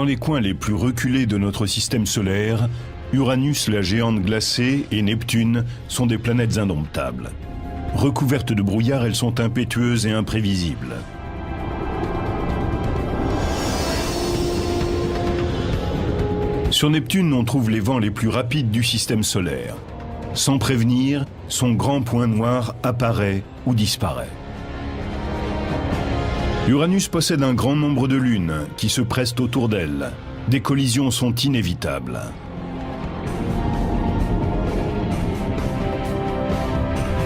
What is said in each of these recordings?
Dans les coins les plus reculés de notre système solaire, Uranus, la géante glacée, et Neptune sont des planètes indomptables. Recouvertes de brouillard, elles sont impétueuses et imprévisibles. Sur Neptune, on trouve les vents les plus rapides du système solaire. Sans prévenir, son grand point noir apparaît ou disparaît. Uranus possède un grand nombre de lunes qui se pressent autour d'elle. Des collisions sont inévitables.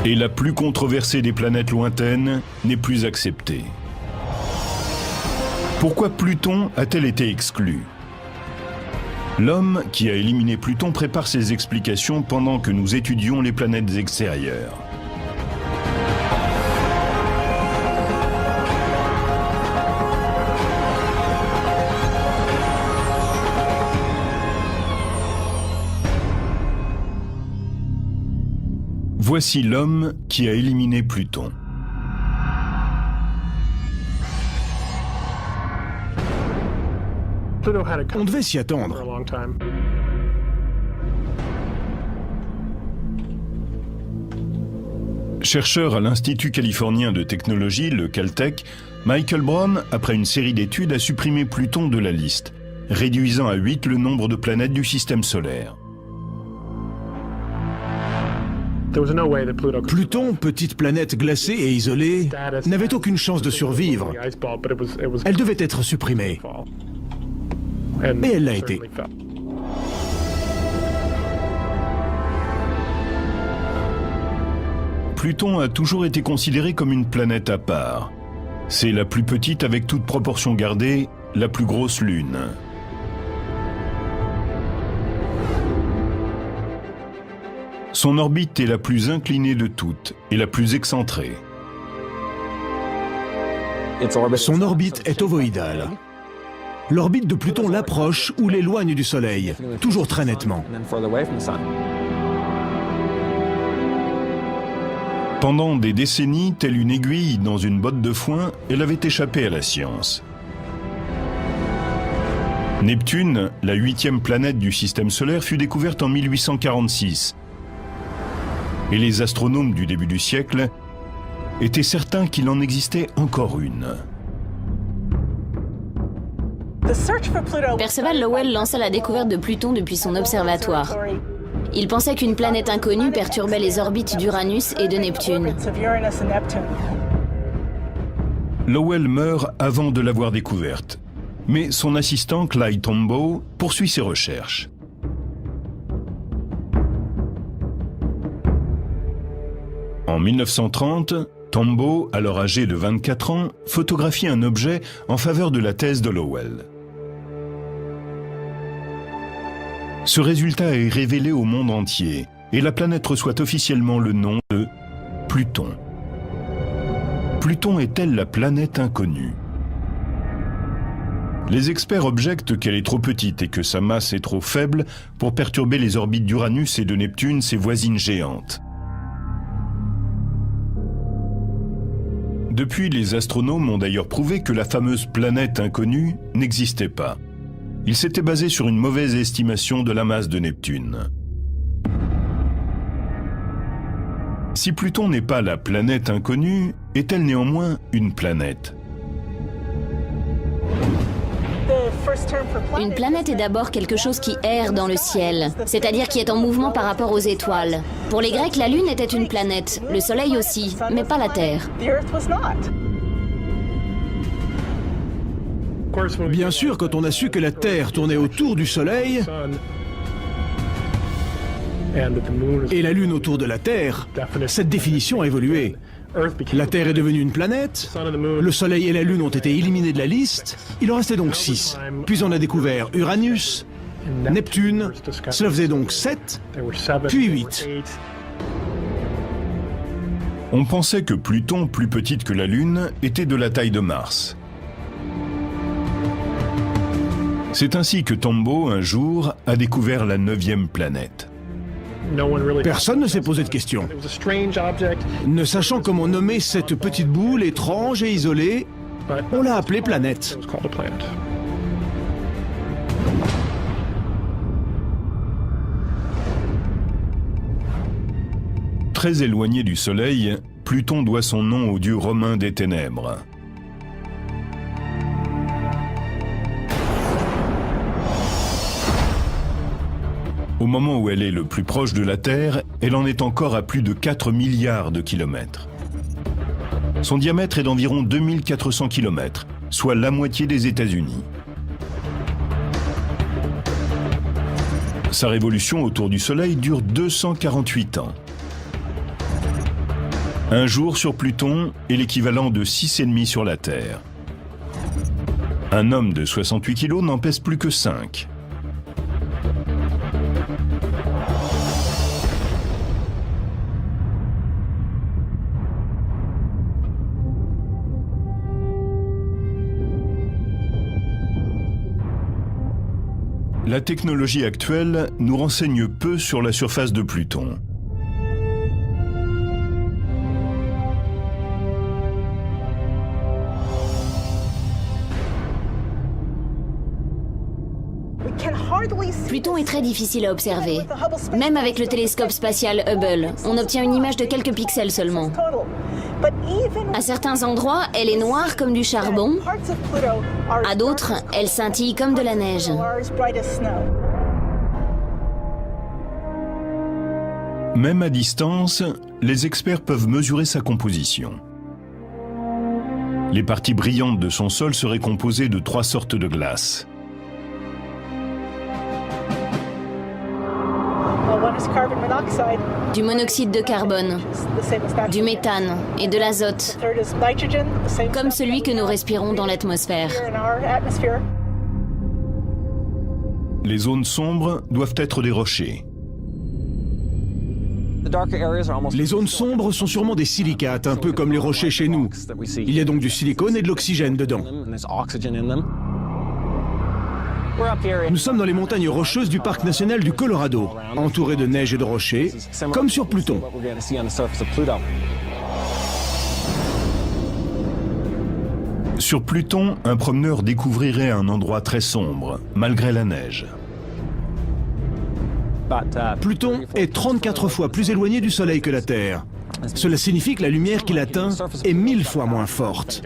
Et la plus controversée des planètes lointaines n'est plus acceptée. Pourquoi Pluton a-t-elle été exclue ? L'homme qui a éliminé Pluton prépare ses explications pendant que nous étudions les planètes extérieures. Voici l'homme qui a éliminé Pluton. On devait s'y attendre. Chercheur à l'Institut californien de technologie, le Caltech, Michael Brown, après une série d'études, a supprimé Pluton de la liste, réduisant à 8 le nombre de planètes du système solaire. Pluton, petite planète glacée et isolée, n'avait aucune chance de survivre. Elle devait être supprimée. Et elle l'a été. Pluton a toujours été considéré comme une planète à part. C'est la plus petite avec toute proportion gardée, la plus grosse lune. Son orbite est la plus inclinée de toutes et la plus excentrée. Son orbite est ovoïdale. L'orbite de Pluton l'approche ou l'éloigne du Soleil, toujours très nettement. Pendant des décennies, telle une aiguille dans une botte de foin, elle avait échappé à la science. Neptune, la 8e planète du système solaire, fut découverte en 1846. Et les astronomes du début du siècle étaient certains qu'il en existait encore une. Percival Lowell lança la découverte de Pluton depuis son observatoire. Il pensait qu'une planète inconnue perturbait les orbites d'Uranus et de Neptune. Lowell meurt avant de l'avoir découverte, mais son assistant Clyde Tombaugh poursuit ses recherches. En 1930, Tombaugh, alors âgé de 24 ans, photographie un objet en faveur de la thèse de Lowell. Ce résultat est révélé au monde entier et la planète reçoit officiellement le nom de Pluton. Pluton est-elle la planète inconnue ? Les experts objectent qu'elle est trop petite et que sa masse est trop faible pour perturber les orbites d'Uranus et de Neptune, ses voisines géantes. Depuis, les astronomes ont d'ailleurs prouvé que la fameuse planète inconnue n'existait pas. Ils s'étaient basés sur une mauvaise estimation de la masse de Neptune. Si Pluton n'est pas la planète inconnue, est-elle néanmoins une planète ? Une planète est d'abord quelque chose qui erre dans le ciel, c'est-à-dire qui est en mouvement par rapport aux étoiles. Pour les Grecs, la Lune était une planète, le Soleil aussi, mais pas la Terre. Bien sûr, quand on a su que la Terre tournait autour du Soleil et la Lune autour de la Terre, cette définition a évolué. La Terre est devenue une planète, le Soleil et la Lune ont été éliminés de la liste, il en restait donc 6. Puis on a découvert Uranus, Neptune, cela faisait donc 7, puis 8. On pensait que Pluton, plus petite que la Lune, était de la taille de Mars. C'est ainsi que Tombaugh, un jour, a découvert la 9e planète. Personne ne s'est posé de questions. Ne sachant comment nommer cette petite boule étrange et isolée, on l'a appelée planète. Très éloigné du Soleil, Pluton doit son nom au dieu romain des ténèbres. Au moment où elle est le plus proche de la Terre, elle en est encore à plus de 4 milliards de kilomètres. Son diamètre est d'environ 2400 kilomètres, soit la moitié des États-Unis. Sa révolution autour du Soleil dure 248 ans. Un jour sur Pluton est l'équivalent de 6,5 sur la Terre. Un homme de 68 kilos n'en pèse plus que 5. La technologie actuelle nous renseigne peu sur la surface de Pluton. Pluton est très difficile à observer. Même avec le télescope spatial Hubble, on obtient une image de quelques pixels seulement. À certains endroits, elle est noire comme du charbon. À d'autres, elle scintille comme de la neige. Même à distance, les experts peuvent mesurer sa composition. Les parties brillantes de son sol seraient composées de 3 sortes de glace. Du monoxyde de carbone, du méthane et de l'azote, comme celui que nous respirons dans l'atmosphère. Les zones sombres doivent être des rochers. Les zones sombres sont sûrement des silicates, un peu comme les rochers chez nous. Il y a donc du silicone et de l'oxygène dedans. Nous sommes dans les montagnes rocheuses du parc national du Colorado, entourées de neige et de rochers, comme sur Pluton. Sur Pluton, un promeneur découvrirait un endroit très sombre, malgré la neige. Pluton est 34 fois plus éloigné du Soleil que la Terre. Cela signifie que la lumière qu'il atteint est 1000 fois moins forte.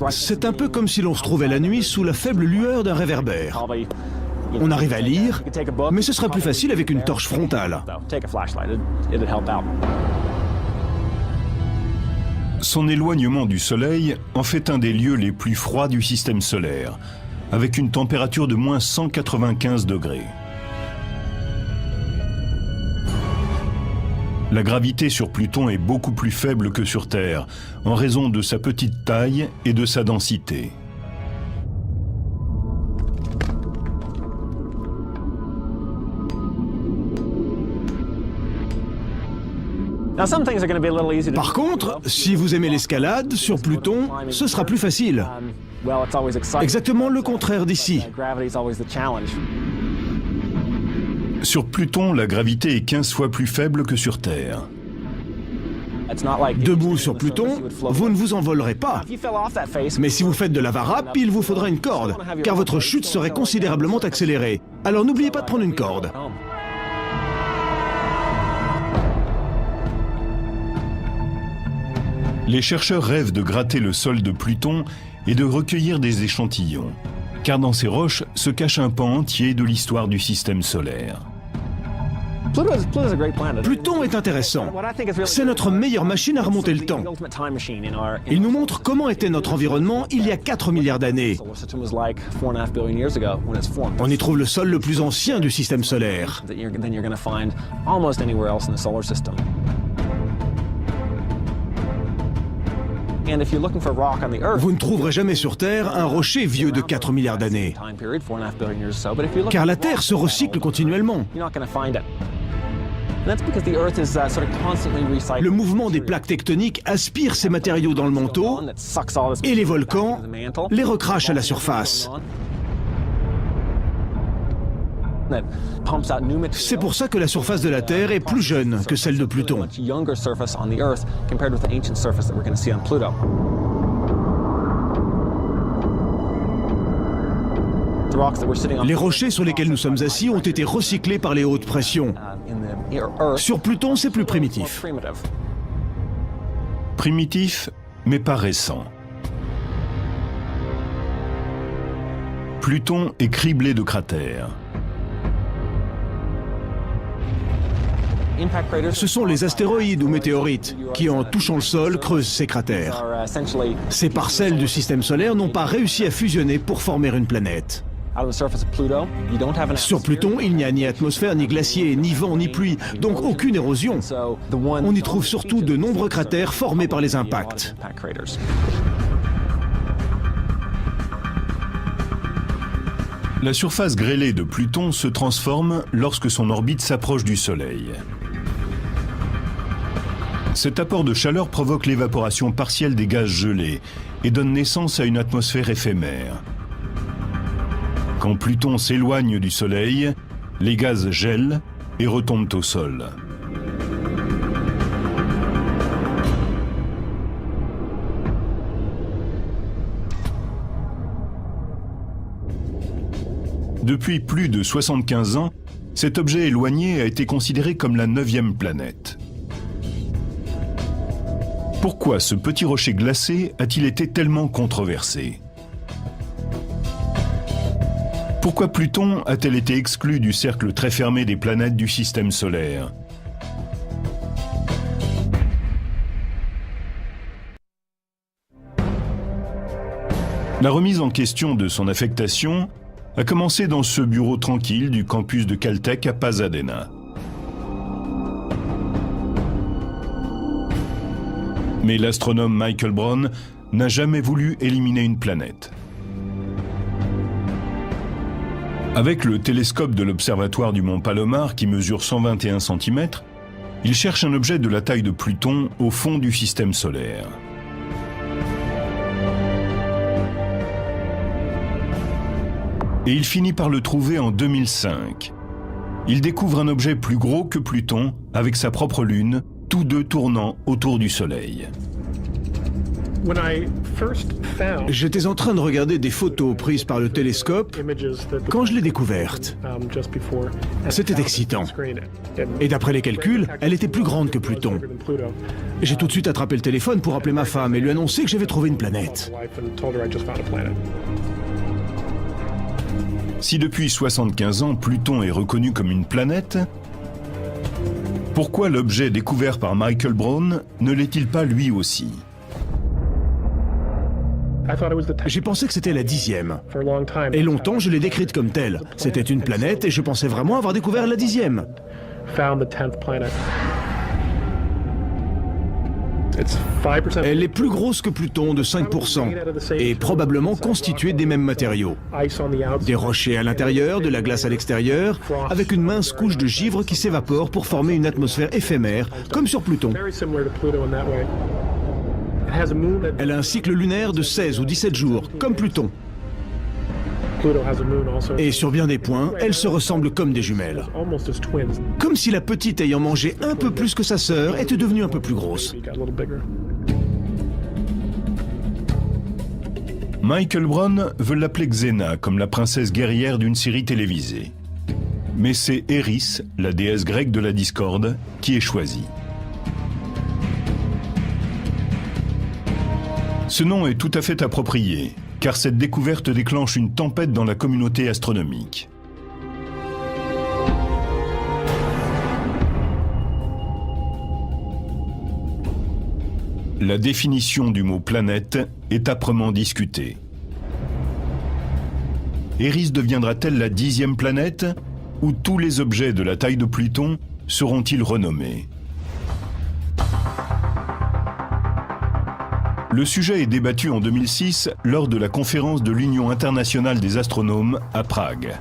C'est un peu comme si l'on se trouvait la nuit sous la faible lueur d'un réverbère. On arrive à lire, mais ce sera plus facile avec une torche frontale. Son éloignement du Soleil en fait un des lieux les plus froids du système solaire, avec une température de moins 195 degrés. La gravité sur Pluton est beaucoup plus faible que sur Terre, en raison de sa petite taille et de sa densité. Par contre, si vous aimez l'escalade, sur Pluton, ce sera plus facile. Exactement le contraire d'ici. Sur Pluton, la gravité est 15 fois plus faible que sur Terre. Debout sur Pluton, vous ne vous envolerez pas. Mais si vous faites de la varap, il vous faudra une corde, car votre chute serait considérablement accélérée. Alors n'oubliez pas de prendre une corde. Les chercheurs rêvent de gratter le sol de Pluton et de recueillir des échantillons, car dans ces roches se cache un pan entier de l'histoire du système solaire. Pluton est intéressant. C'est notre meilleure machine à remonter le temps. Il nous montre comment était notre environnement il y a 4 milliards d'années. On y trouve le sol le plus ancien du système solaire. Vous ne trouverez jamais sur Terre un rocher vieux de 4 milliards d'années, car la Terre se recycle continuellement. Le mouvement des plaques tectoniques aspire ces matériaux dans le manteau et les volcans les recrachent à la surface. C'est pour ça que la surface de la Terre est plus jeune que celle de Pluton. Les rochers sur lesquels nous sommes assis ont été recyclés par les hautes pressions. Sur Pluton, c'est plus primitif. Primitif, mais pas récent. Pluton est criblé de cratères. Ce sont les astéroïdes ou météorites qui, en touchant le sol, creusent ces cratères. Ces parcelles du système solaire n'ont pas réussi à fusionner pour former une planète. Sur Pluton, il n'y a ni atmosphère, ni glacier, ni vent, ni pluie, donc aucune érosion. On y trouve surtout de nombreux cratères formés par les impacts. La surface grêlée de Pluton se transforme lorsque son orbite s'approche du Soleil. Cet apport de chaleur provoque l'évaporation partielle des gaz gelés et donne naissance à une atmosphère éphémère. Quand Pluton s'éloigne du Soleil, les gaz gèlent et retombent au sol. Depuis plus de 75 ans, cet objet éloigné a été considéré comme la 9e planète. Pourquoi ce petit rocher glacé a-t-il été tellement controversé? Pourquoi Pluton a-t-elle été exclue du cercle très fermé des planètes du système solaire? La remise en question de son affectation a commencé dans ce bureau tranquille du campus de Caltech à Pasadena. Mais l'astronome Michael Brown n'a jamais voulu éliminer une planète. Avec le télescope de l'observatoire du mont Palomar qui mesure 121 cm, il cherche un objet de la taille de Pluton au fond du système solaire. Et il finit par le trouver en 2005. Il découvre un objet plus gros que Pluton, avec sa propre lune, tous deux tournant autour du Soleil. J'étais en train de regarder des photos prises par le télescope quand je l'ai découverte. C'était excitant. Et d'après les calculs, elle était plus grande que Pluton. J'ai tout de suite attrapé le téléphone pour appeler ma femme et lui annoncer que j'avais trouvé une planète. Si depuis 75 ans, Pluton est reconnu comme une planète, pourquoi l'objet découvert par Michael Brown ne l'est-il pas lui aussi? J'ai pensé que c'était la 10e. Et longtemps, je l'ai décrite comme telle. C'était une planète et je pensais vraiment avoir découvert la 10e. Elle est plus grosse que Pluton de 5% et probablement constituée des mêmes matériaux. Des rochers à l'intérieur, de la glace à l'extérieur, avec une mince couche de givre qui s'évapore pour former une atmosphère éphémère, comme sur Pluton. Elle a un cycle lunaire de 16 ou 17 jours, comme Pluton. Et sur bien des points, elles se ressemblent comme des jumelles. Comme si la petite ayant mangé un peu plus que sa sœur était devenue un peu plus grosse. Michael Brown veut l'appeler Xena, comme la princesse guerrière d'une série télévisée. Mais c'est Eris, la déesse grecque de la discorde, qui est choisie. Ce nom est tout à fait approprié, car cette découverte déclenche une tempête dans la communauté astronomique. La définition du mot planète est âprement discutée. Eris deviendra-t-elle la 10e planète, ou tous les objets de la taille de Pluton seront-ils renommés? Le sujet est débattu en 2006 lors de la conférence de l'Union internationale des astronomes à Prague.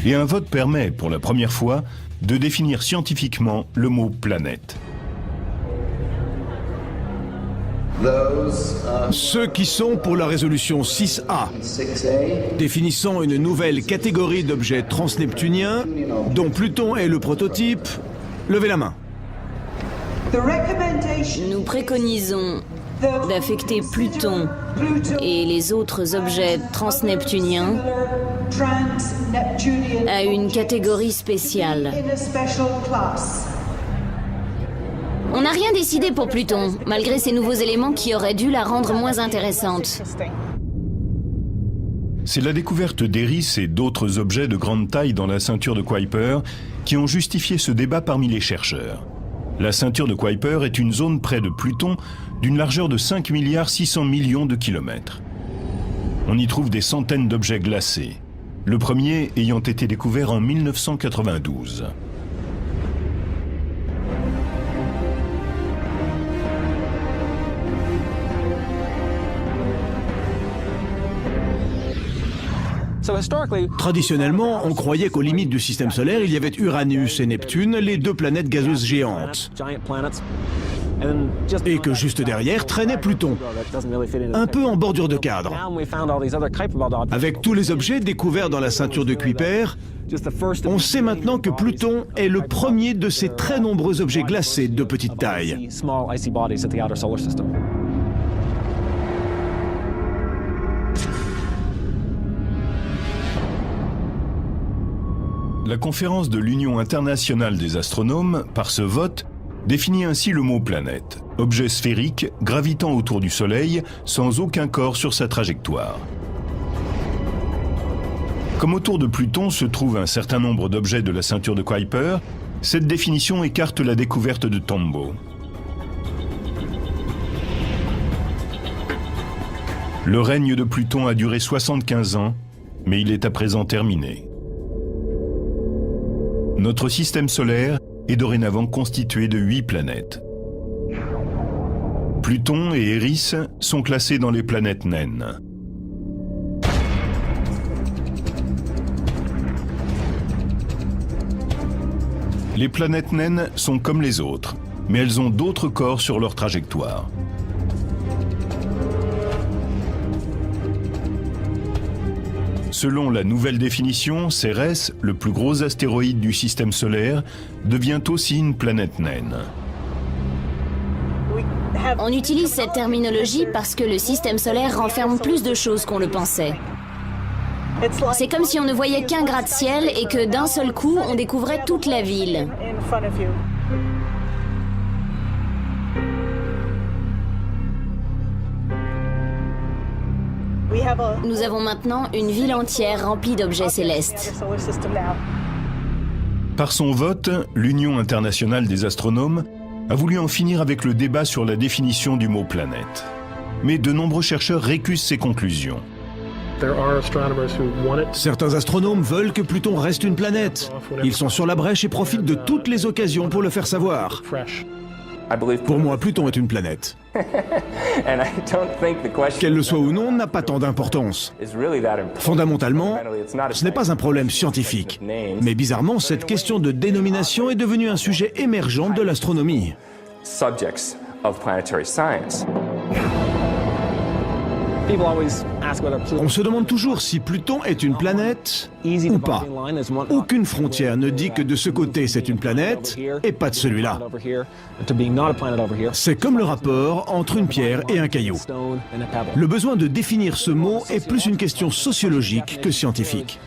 Et un vote permet, pour la première fois, de définir scientifiquement le mot planète. Ceux qui sont pour la résolution 6A, définissant une nouvelle catégorie d'objets transneptuniens, dont Pluton est le prototype, levez la main. Nous préconisons d'affecter Pluton et les autres objets transneptuniens à une catégorie spéciale. On n'a rien décidé pour Pluton, malgré ces nouveaux éléments qui auraient dû la rendre moins intéressante. C'est la découverte d'Eris et d'autres objets de grande taille dans la ceinture de Kuiper qui ont justifié ce débat parmi les chercheurs. La ceinture de Kuiper est une zone près de Pluton d'une largeur de 5,6 milliards de kilomètres. On y trouve des centaines d'objets glacés, le premier ayant été découvert en 1992. Traditionnellement, on croyait qu'aux limites du système solaire, il y avait Uranus et Neptune, les deux planètes gazeuses géantes. Et que juste derrière traînait Pluton, un peu en bordure de cadre. Avec tous les objets découverts dans la ceinture de Kuiper, on sait maintenant que Pluton est le premier de ces très nombreux objets glacés de petite taille. La conférence de l'Union internationale des astronomes, par ce vote, définit ainsi le mot planète, objet sphérique gravitant autour du Soleil sans aucun corps sur sa trajectoire. Comme autour de Pluton se trouve un certain nombre d'objets de la ceinture de Kuiper, cette définition écarte la découverte de Tombaugh. Le règne de Pluton a duré 75 ans, mais il est à présent terminé. Notre système solaire est dorénavant constitué de 8 planètes. Pluton et Eris sont classés dans les planètes naines. Les planètes naines sont comme les autres, mais elles ont d'autres corps sur leur trajectoire. Selon la nouvelle définition, Cérès, le plus gros astéroïde du système solaire, devient aussi une planète naine. On utilise cette terminologie parce que le système solaire renferme plus de choses qu'on le pensait. C'est comme si on ne voyait qu'un gratte-ciel et que d'un seul coup, on découvrait toute la ville. Nous avons maintenant une ville entière remplie d'objets célestes. Par son vote, l'Union internationale des astronomes a voulu en finir avec le débat sur la définition du mot planète. Mais de nombreux chercheurs récusent ces conclusions. Certains astronomes veulent que Pluton reste une planète. Ils sont sur la brèche et profitent de toutes les occasions pour le faire savoir. Pour moi, Pluton est une planète. Qu'elle le soit ou non n'a pas tant d'importance. Fondamentalement, ce n'est pas un problème scientifique. Mais bizarrement, cette question de dénomination est devenue un sujet émergent de l'astronomie. On se demande toujours si Pluton est une planète ou pas. Aucune frontière ne dit que de ce côté c'est une planète et pas de celui-là. C'est comme le rapport entre une pierre et un caillou. Le besoin de définir ce mot est plus une question sociologique que scientifique.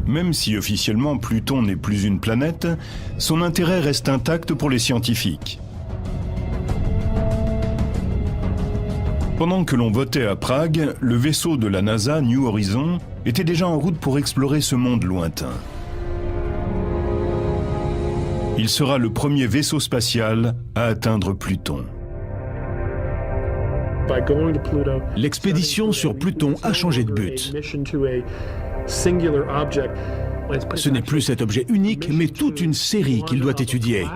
Même si officiellement Pluton n'est plus une planète, son intérêt reste intact pour les scientifiques. Pendant que l'on votait à Prague, le vaisseau de la NASA, New Horizon, était déjà en route pour explorer ce monde lointain. Il sera le premier vaisseau spatial à atteindre Pluton. L'expédition sur Pluton a changé de but. Ce n'est plus cet objet unique, mais toute une série qu'il doit étudier.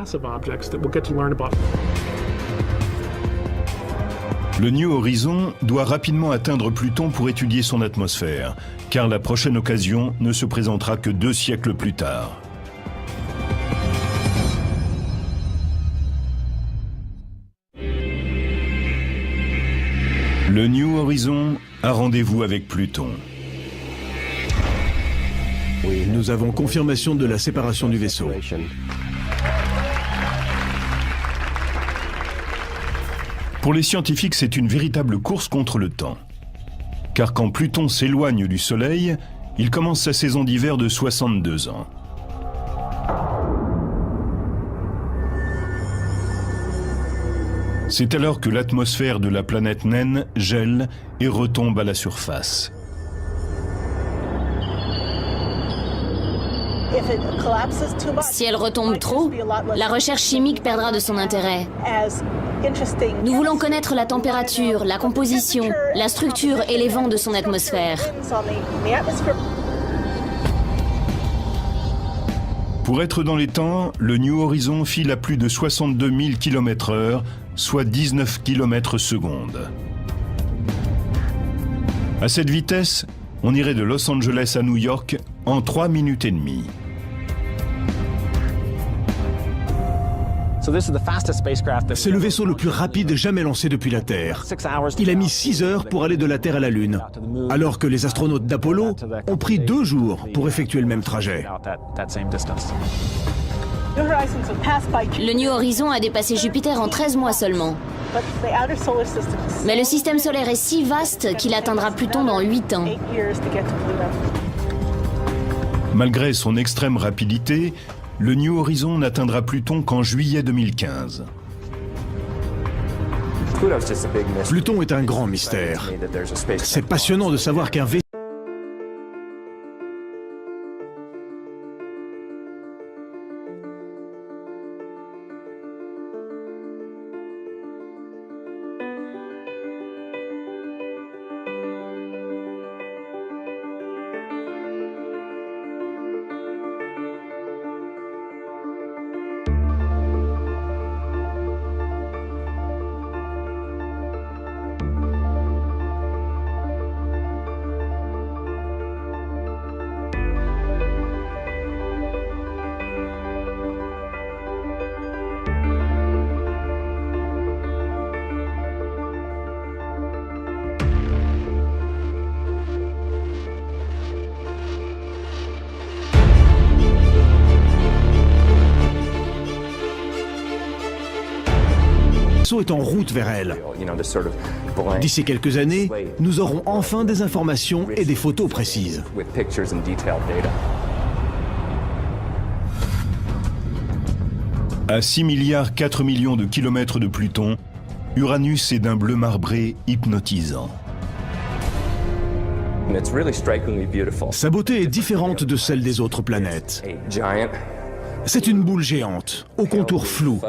Le New Horizon doit rapidement atteindre Pluton pour étudier son atmosphère, car la prochaine occasion ne se présentera que 2 siècles plus tard. Le New Horizon a rendez-vous avec Pluton. Nous avons confirmation de la séparation du vaisseau. Pour les scientifiques, c'est une véritable course contre le temps. Car quand Pluton s'éloigne du Soleil, il commence sa saison d'hiver de 62 ans. C'est alors que l'atmosphère de la planète naine gèle et retombe à la surface. Si elle retombe trop, la recherche chimique perdra de son intérêt. Nous voulons connaître la température, la composition, la structure et les vents de son atmosphère. Pour être dans les temps, le New Horizon file à plus de 62 000 km/h, soit 19 km/s. À cette vitesse, on irait de Los Angeles à New York en 3 minutes et demie. C'est le vaisseau le plus rapide jamais lancé depuis la Terre. Il a mis 6 heures pour aller de la Terre à la Lune, alors que les astronautes d'Apollo ont pris 2 jours pour effectuer le même trajet. Le New Horizon a dépassé Jupiter en 13 mois seulement. Mais le système solaire est si vaste qu'il atteindra Pluton dans 8 ans. Malgré son extrême rapidité, le New Horizon n'atteindra Pluton qu'en juillet 2015. Pluton est un grand mystère. C'est passionnant de savoir qu'un vaisseau est en route vers elle. D'ici quelques années, nous aurons enfin des informations et des photos précises. À 6 milliards 4 millions de kilomètres de Pluton, Uranus est d'un bleu marbré hypnotisant. Sa beauté est différente de celle des autres planètes. C'est une boule géante, au contour flou.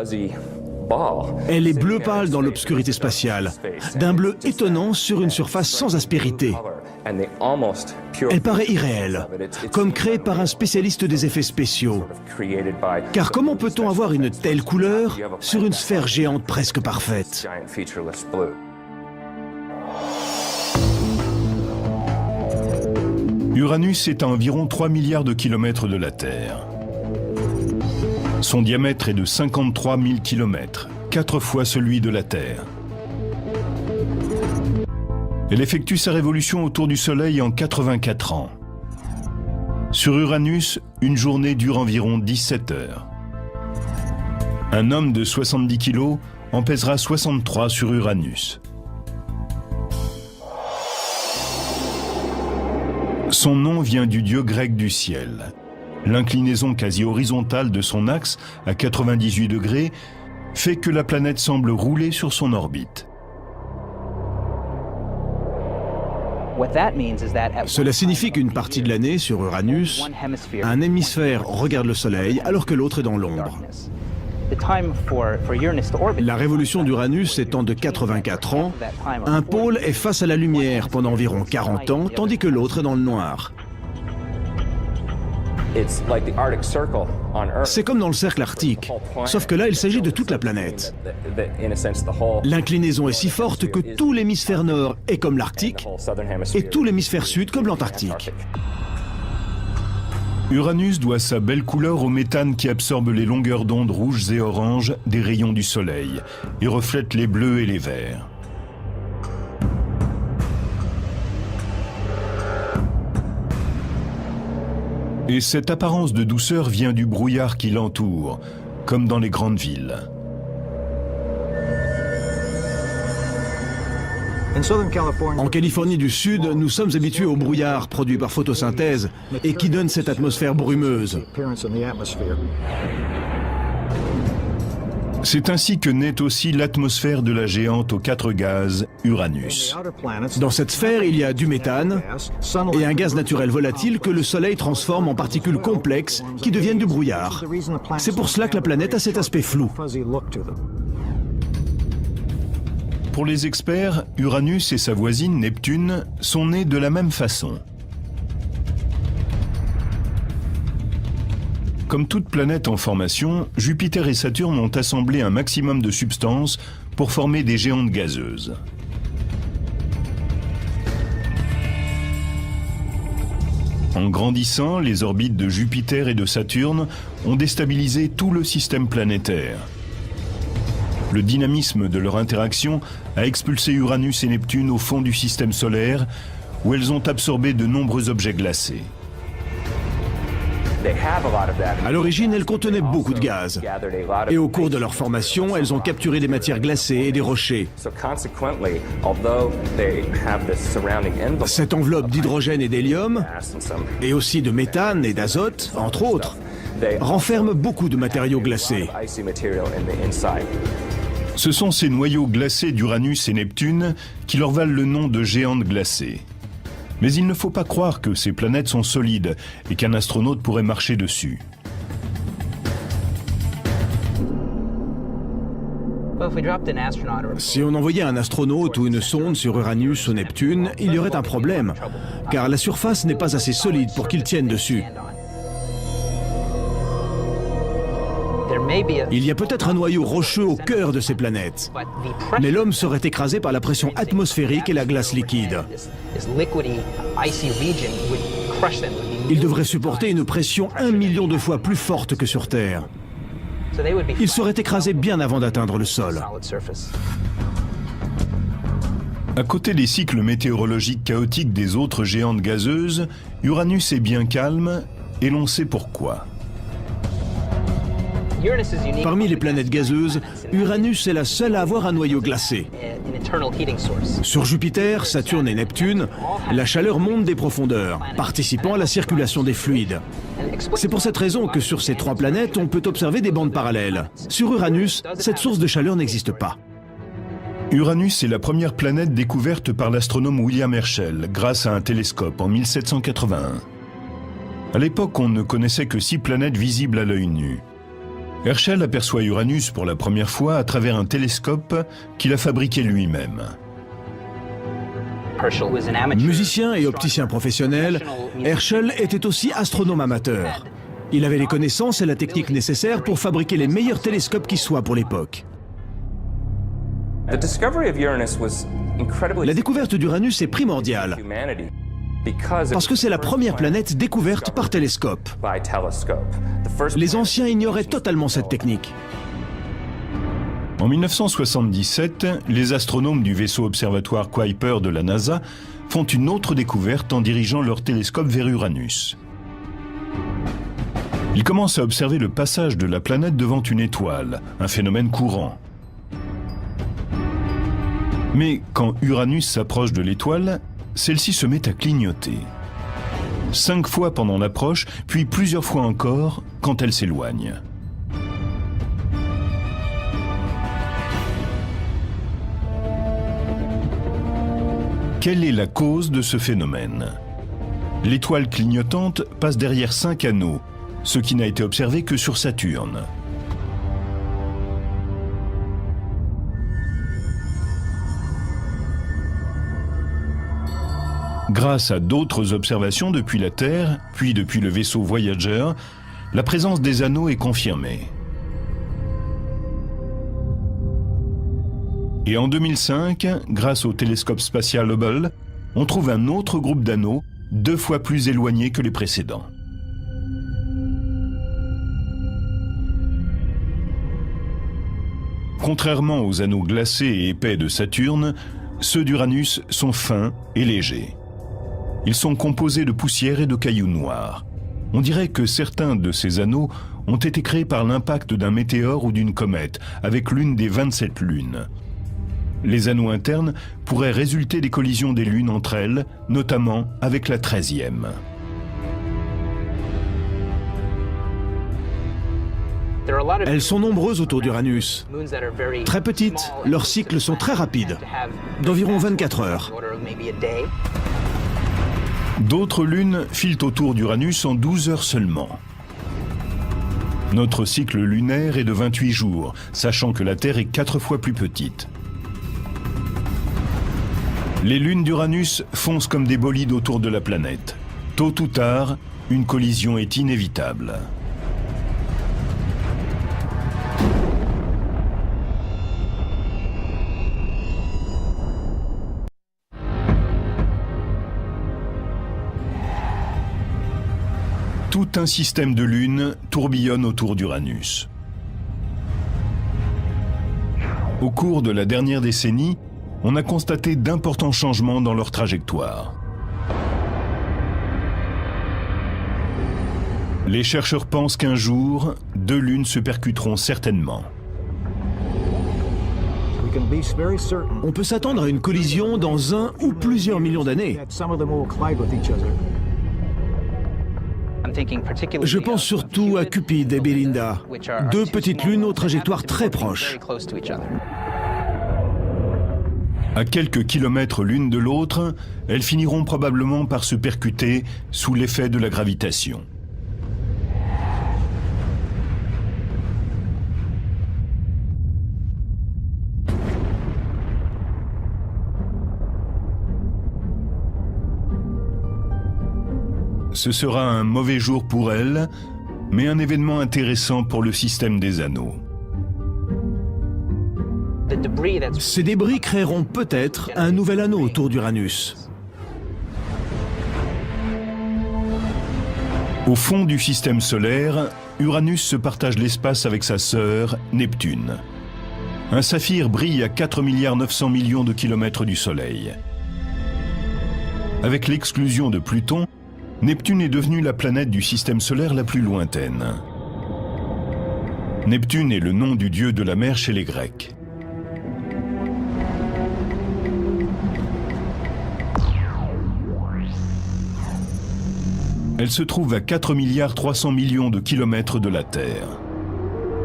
Elle est bleu pâle dans l'obscurité spatiale, d'un bleu étonnant sur une surface sans aspérité. Elle paraît irréelle, comme créée par un spécialiste des effets spéciaux. Car comment peut-on avoir une telle couleur sur une sphère géante presque parfaite? Uranus est à environ 3 milliards de kilomètres de la Terre. Son diamètre est de 53 000 km, 4 fois celui de la Terre. Elle effectue sa révolution autour du Soleil en 84 ans. Sur Uranus, une journée dure environ 17 heures. Un homme de 70 kg en pèsera 63 sur Uranus. Son nom vient du dieu grec du ciel. L'inclinaison quasi horizontale de son axe, à 98 degrés, fait que la planète semble rouler sur son orbite. Cela signifie qu'une partie de l'année, sur Uranus, un hémisphère regarde le Soleil alors que l'autre est dans l'ombre. La révolution d'Uranus étant de 84 ans, un pôle est face à la lumière pendant environ 40 ans, tandis que l'autre est dans le noir. C'est comme dans le cercle arctique, sauf que là, il s'agit de toute la planète. L'inclinaison est si forte que tout l'hémisphère nord est comme l'Arctique et tout l'hémisphère sud comme l'Antarctique. Uranus doit sa belle couleur au méthane qui absorbe les longueurs d'onde rouges et oranges des rayons du Soleil et reflète les bleus et les verts. Et cette apparence de douceur vient du brouillard qui l'entoure, comme dans les grandes villes. En Californie du Sud, nous sommes habitués au brouillard produit par photosynthèse et qui donne cette atmosphère brumeuse. C'est ainsi que naît aussi l'atmosphère de la géante aux 4 gaz, Uranus. Dans cette sphère, il y a du méthane et un gaz naturel volatile que le Soleil transforme en particules complexes qui deviennent du brouillard. C'est pour cela que la planète a cet aspect flou. Pour les experts, Uranus et sa voisine Neptune sont nés de la même façon. Comme toute planète en formation, Jupiter et Saturne ont assemblé un maximum de substances pour former des géantes gazeuses. En grandissant, les orbites de Jupiter et de Saturne ont déstabilisé tout le système planétaire. Le dynamisme de leur interaction a expulsé Uranus et Neptune au fond du système solaire, où elles ont absorbé de nombreux objets glacés. À l'origine, elles contenaient beaucoup de gaz. Et au cours de leur formation, elles ont capturé des matières glacées et des rochers. Cette enveloppe d'hydrogène et d'hélium, et aussi de méthane et d'azote, entre autres, renferme beaucoup de matériaux glacés. Ce sont ces noyaux glacés d'Uranus et Neptune qui leur valent le nom de géantes glacées. Mais il ne faut pas croire que ces planètes sont solides et qu'un astronaute pourrait marcher dessus. Si on envoyait un astronaute ou une sonde sur Uranus ou Neptune, il y aurait un problème, car la surface n'est pas assez solide pour qu'ils tiennent dessus. Il y a peut-être un noyau rocheux au cœur de ces planètes, mais l'homme serait écrasé par la pression atmosphérique et la glace liquide. Il devrait supporter une pression 1 million de fois plus forte que sur Terre. Il serait écrasé bien avant d'atteindre le sol. À côté des cycles météorologiques chaotiques des autres géantes gazeuses, Uranus est bien calme et l'on sait pourquoi. Parmi les planètes gazeuses, Uranus est la seule à avoir un noyau glacé. Sur Jupiter, Saturne et Neptune, la chaleur monte des profondeurs, participant à la circulation des fluides. C'est pour cette raison que sur ces 3 planètes, on peut observer des bandes parallèles. Sur Uranus, cette source de chaleur n'existe pas. Uranus est la première planète découverte par l'astronome William Herschel grâce à un télescope en 1781. À l'époque, on ne connaissait que 6 planètes visibles à l'œil nu. Herschel aperçoit Uranus pour la première fois à travers un télescope qu'il a fabriqué lui-même. Musicien et opticien professionnel, Herschel était aussi astronome amateur. Il avait les connaissances et la technique nécessaires pour fabriquer les meilleurs télescopes qui soient pour l'époque. La découverte d'Uranus est primordiale, parce que c'est la première planète découverte par télescope. Les anciens ignoraient totalement cette technique. En 1977, les astronomes du vaisseau observatoire Kuiper de la NASA font une autre découverte en dirigeant leur télescope vers Uranus. Ils commencent à observer le passage de la planète devant une étoile, un phénomène courant. Mais quand Uranus s'approche de l'étoile, celle-ci se met à clignoter. 5 fois pendant l'approche, puis plusieurs fois encore quand elle s'éloigne. Quelle est la cause de ce phénomène? L'étoile clignotante passe derrière 5 anneaux, ce qui n'a été observé que sur Saturne. Grâce à d'autres observations depuis la Terre, puis depuis le vaisseau Voyager, la présence des anneaux est confirmée. Et en 2005, grâce au télescope spatial Hubble, on trouve un autre groupe d'anneaux, 2 fois plus éloignés que les précédents. Contrairement aux anneaux glacés et épais de Saturne, ceux d'Uranus sont fins et légers. Ils sont composés de poussière et de cailloux noirs. On dirait que certains de ces anneaux ont été créés par l'impact d'un météore ou d'une comète, avec l'une des 27 lunes. Les anneaux internes pourraient résulter des collisions des lunes entre elles, notamment avec la 13e. Elles sont nombreuses autour d'Uranus. Très petites, leurs cycles sont très rapides, d'environ 24 heures. D'autres lunes filent autour d'Uranus en 12 heures seulement. Notre cycle lunaire est de 28 jours, sachant que la Terre est 4 fois plus petite. Les lunes d'Uranus foncent comme des bolides autour de la planète. Tôt ou tard, une collision est inévitable. Tout un système de lunes tourbillonne autour d'Uranus. Au cours de la dernière décennie, on a constaté d'importants changements dans leur trajectoire. Les chercheurs pensent qu'un jour, 2 lunes se percuteront certainement. On peut s'attendre à une collision dans 1 ou plusieurs millions d'années. Je pense surtout à Cupid et Belinda, 2 petites lunes aux trajectoires très proches. À quelques kilomètres l'une de l'autre, elles finiront probablement par se percuter sous l'effet de la gravitation. Ce sera un mauvais jour pour elles, mais un événement intéressant pour le système des anneaux. Ces débris créeront peut-être un nouvel anneau autour d'Uranus. Au fond du système solaire, Uranus se partage l'espace avec sa sœur, Neptune. Un saphir brille à 4,9 milliards de kilomètres du Soleil. Avec l'exclusion de Pluton, Neptune est devenue la planète du système solaire la plus lointaine. Neptune est le nom du dieu de la mer chez les Grecs. Elle se trouve à 4,3 milliards de kilomètres de la Terre.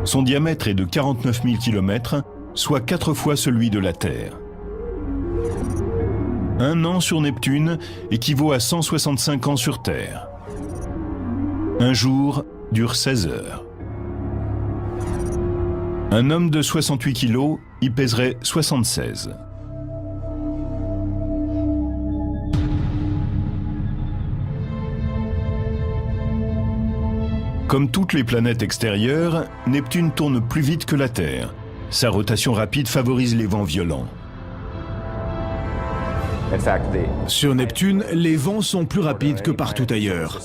Son diamètre est de 49 000 kilomètres, soit 4 fois celui de la Terre. Un an sur Neptune équivaut à 165 ans sur Terre. Un jour dure 16 heures. Un homme de 68 kilos y pèserait 76. Comme toutes les planètes extérieures, Neptune tourne plus vite que la Terre. Sa rotation rapide favorise les vents violents. Sur Neptune, les vents sont plus rapides que partout ailleurs.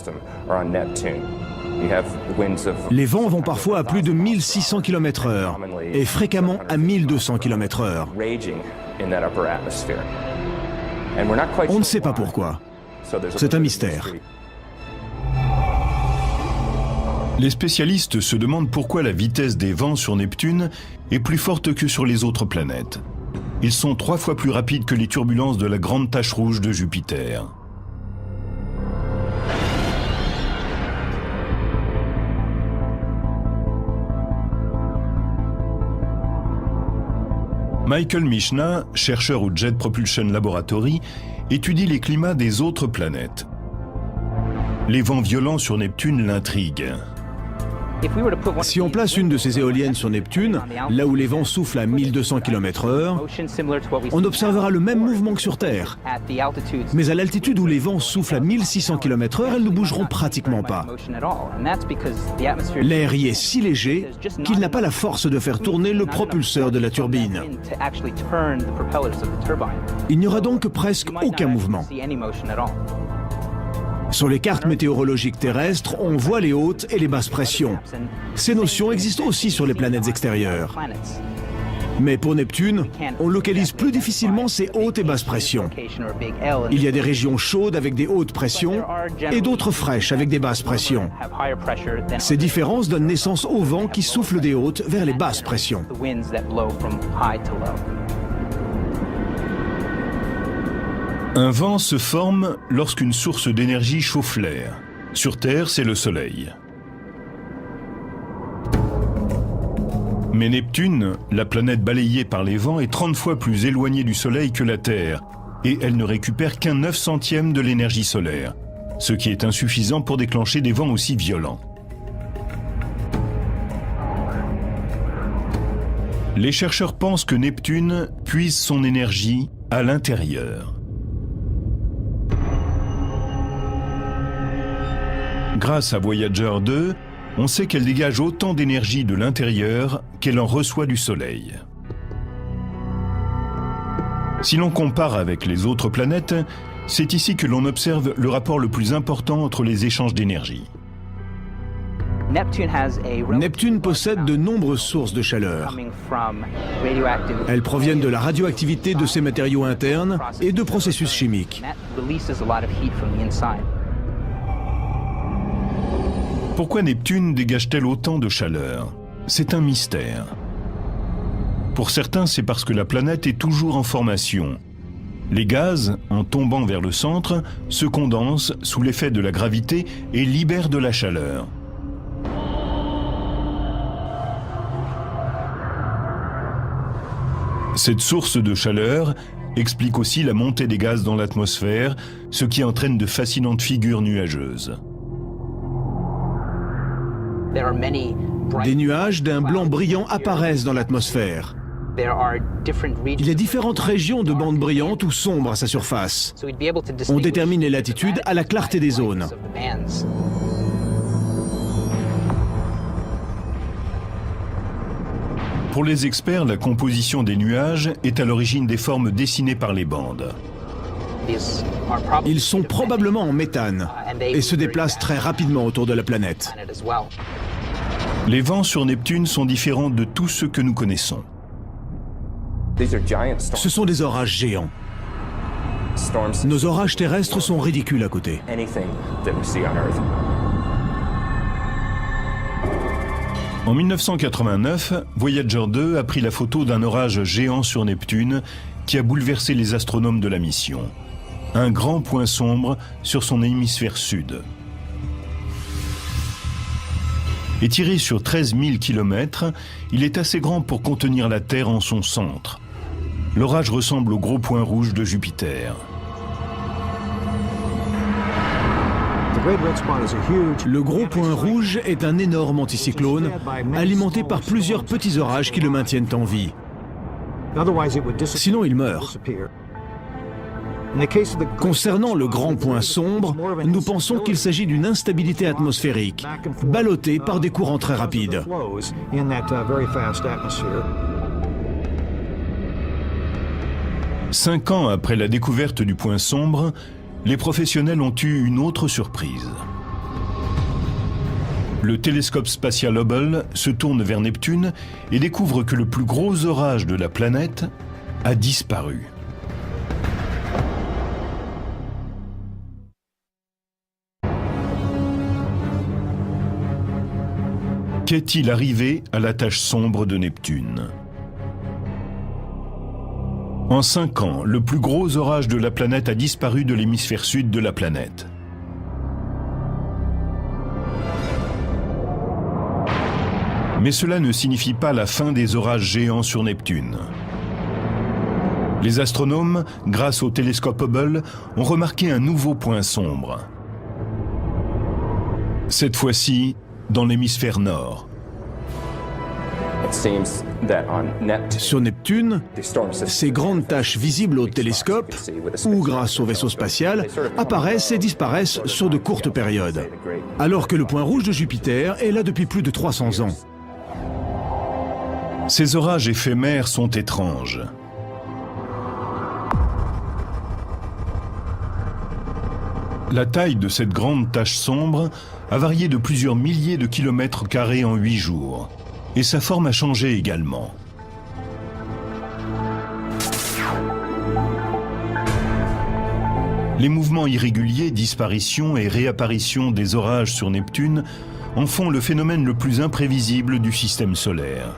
Les vents vont parfois à plus de 1600 km/h et fréquemment à 1200 km/h. On ne sait pas pourquoi. C'est un mystère. Les spécialistes se demandent pourquoi la vitesse des vents sur Neptune est plus forte que sur les autres planètes. Ils sont 3 fois plus rapides que les turbulences de la grande tache rouge de Jupiter. Michael Michna, chercheur au Jet Propulsion Laboratory, étudie les climats des autres planètes. Les vents violents sur Neptune l'intriguent. Si on place une de ces éoliennes sur Neptune, là où les vents soufflent à 1200 km/h, on observera le même mouvement que sur Terre. Mais à l'altitude où les vents soufflent à 1600 km/h, elles ne bougeront pratiquement pas. L'air y est si léger qu'il n'a pas la force de faire tourner le propulseur de la turbine. Il n'y aura donc presque aucun mouvement. Sur les cartes météorologiques terrestres, on voit les hautes et les basses pressions. Ces notions existent aussi sur les planètes extérieures. Mais pour Neptune, on localise plus difficilement ces hautes et basses pressions. Il y a des régions chaudes avec des hautes pressions et d'autres fraîches avec des basses pressions. Ces différences donnent naissance au vent qui souffle des hautes vers les basses pressions. Un vent se forme lorsqu'une source d'énergie chauffe l'air. Sur Terre, c'est le Soleil. Mais Neptune, la planète balayée par les vents, est 30 fois plus éloignée du Soleil que la Terre, et elle ne récupère qu'un 9/100e de l'énergie solaire, ce qui est insuffisant pour déclencher des vents aussi violents. Les chercheurs pensent que Neptune puise son énergie à l'intérieur. Grâce à Voyager 2, on sait qu'elle dégage autant d'énergie de l'intérieur qu'elle en reçoit du Soleil. Si l'on compare avec les autres planètes, c'est ici que l'on observe le rapport le plus important entre les échanges d'énergie. Neptune possède de nombreuses sources de chaleur. Elles proviennent de la radioactivité de ses matériaux internes et de processus chimiques. Pourquoi Neptune dégage-t-elle autant de chaleur? C'est un mystère. Pour certains, c'est parce que la planète est toujours en formation. Les gaz, en tombant vers le centre, se condensent sous l'effet de la gravité et libèrent de la chaleur. Cette source de chaleur explique aussi la montée des gaz dans l'atmosphère, ce qui entraîne de fascinantes figures nuageuses. Des nuages d'un blanc brillant apparaissent dans l'atmosphère. Il y a différentes régions de bandes brillantes ou sombres à sa surface. On détermine les latitudes à la clarté des zones. Pour les experts, la composition des nuages est à l'origine des formes dessinées par les bandes. Ils sont probablement en méthane et se déplacent très rapidement autour de la planète. Les vents sur Neptune sont différents de tous ceux que nous connaissons. Ce sont des orages géants. Nos orages terrestres sont ridicules à côté. En 1989, Voyager 2 a pris la photo d'un orage géant sur Neptune qui a bouleversé les astronomes de la mission. Un grand point sombre sur son hémisphère sud. Étiré sur 13 000 km, il est assez grand pour contenir la Terre en son centre. L'orage ressemble au gros point rouge de Jupiter. Le gros point rouge est un énorme anticyclone alimenté par plusieurs petits orages qui le maintiennent en vie. Sinon, il meurt. Concernant le grand point sombre, nous pensons qu'il s'agit d'une instabilité atmosphérique, ballottée par des courants très rapides. 5 ans après la découverte du point sombre, les professionnels ont eu une autre surprise. Le télescope spatial Hubble se tourne vers Neptune et découvre que le plus gros orage de la planète a disparu. Qu'est-il arrivé à la tache sombre de Neptune? En 5 ans, le plus gros orage de la planète a disparu de l'hémisphère sud de la planète. Mais cela ne signifie pas la fin des orages géants sur Neptune. Les astronomes, grâce au télescope Hubble, ont remarqué un nouveau point sombre. Cette fois-ci, dans l'hémisphère nord. Sur Neptune, ces grandes taches visibles au télescope, ou grâce au vaisseau spatial, apparaissent et disparaissent sur de courtes périodes. Alors que le point rouge de Jupiter est là depuis plus de 300 ans. Ces orages éphémères sont étranges. La taille de cette grande tache sombre a varié de plusieurs milliers de kilomètres carrés en 8 jours. Et sa forme a changé également. Les mouvements irréguliers, disparitions et réapparitions des orages sur Neptune en font le phénomène le plus imprévisible du système solaire.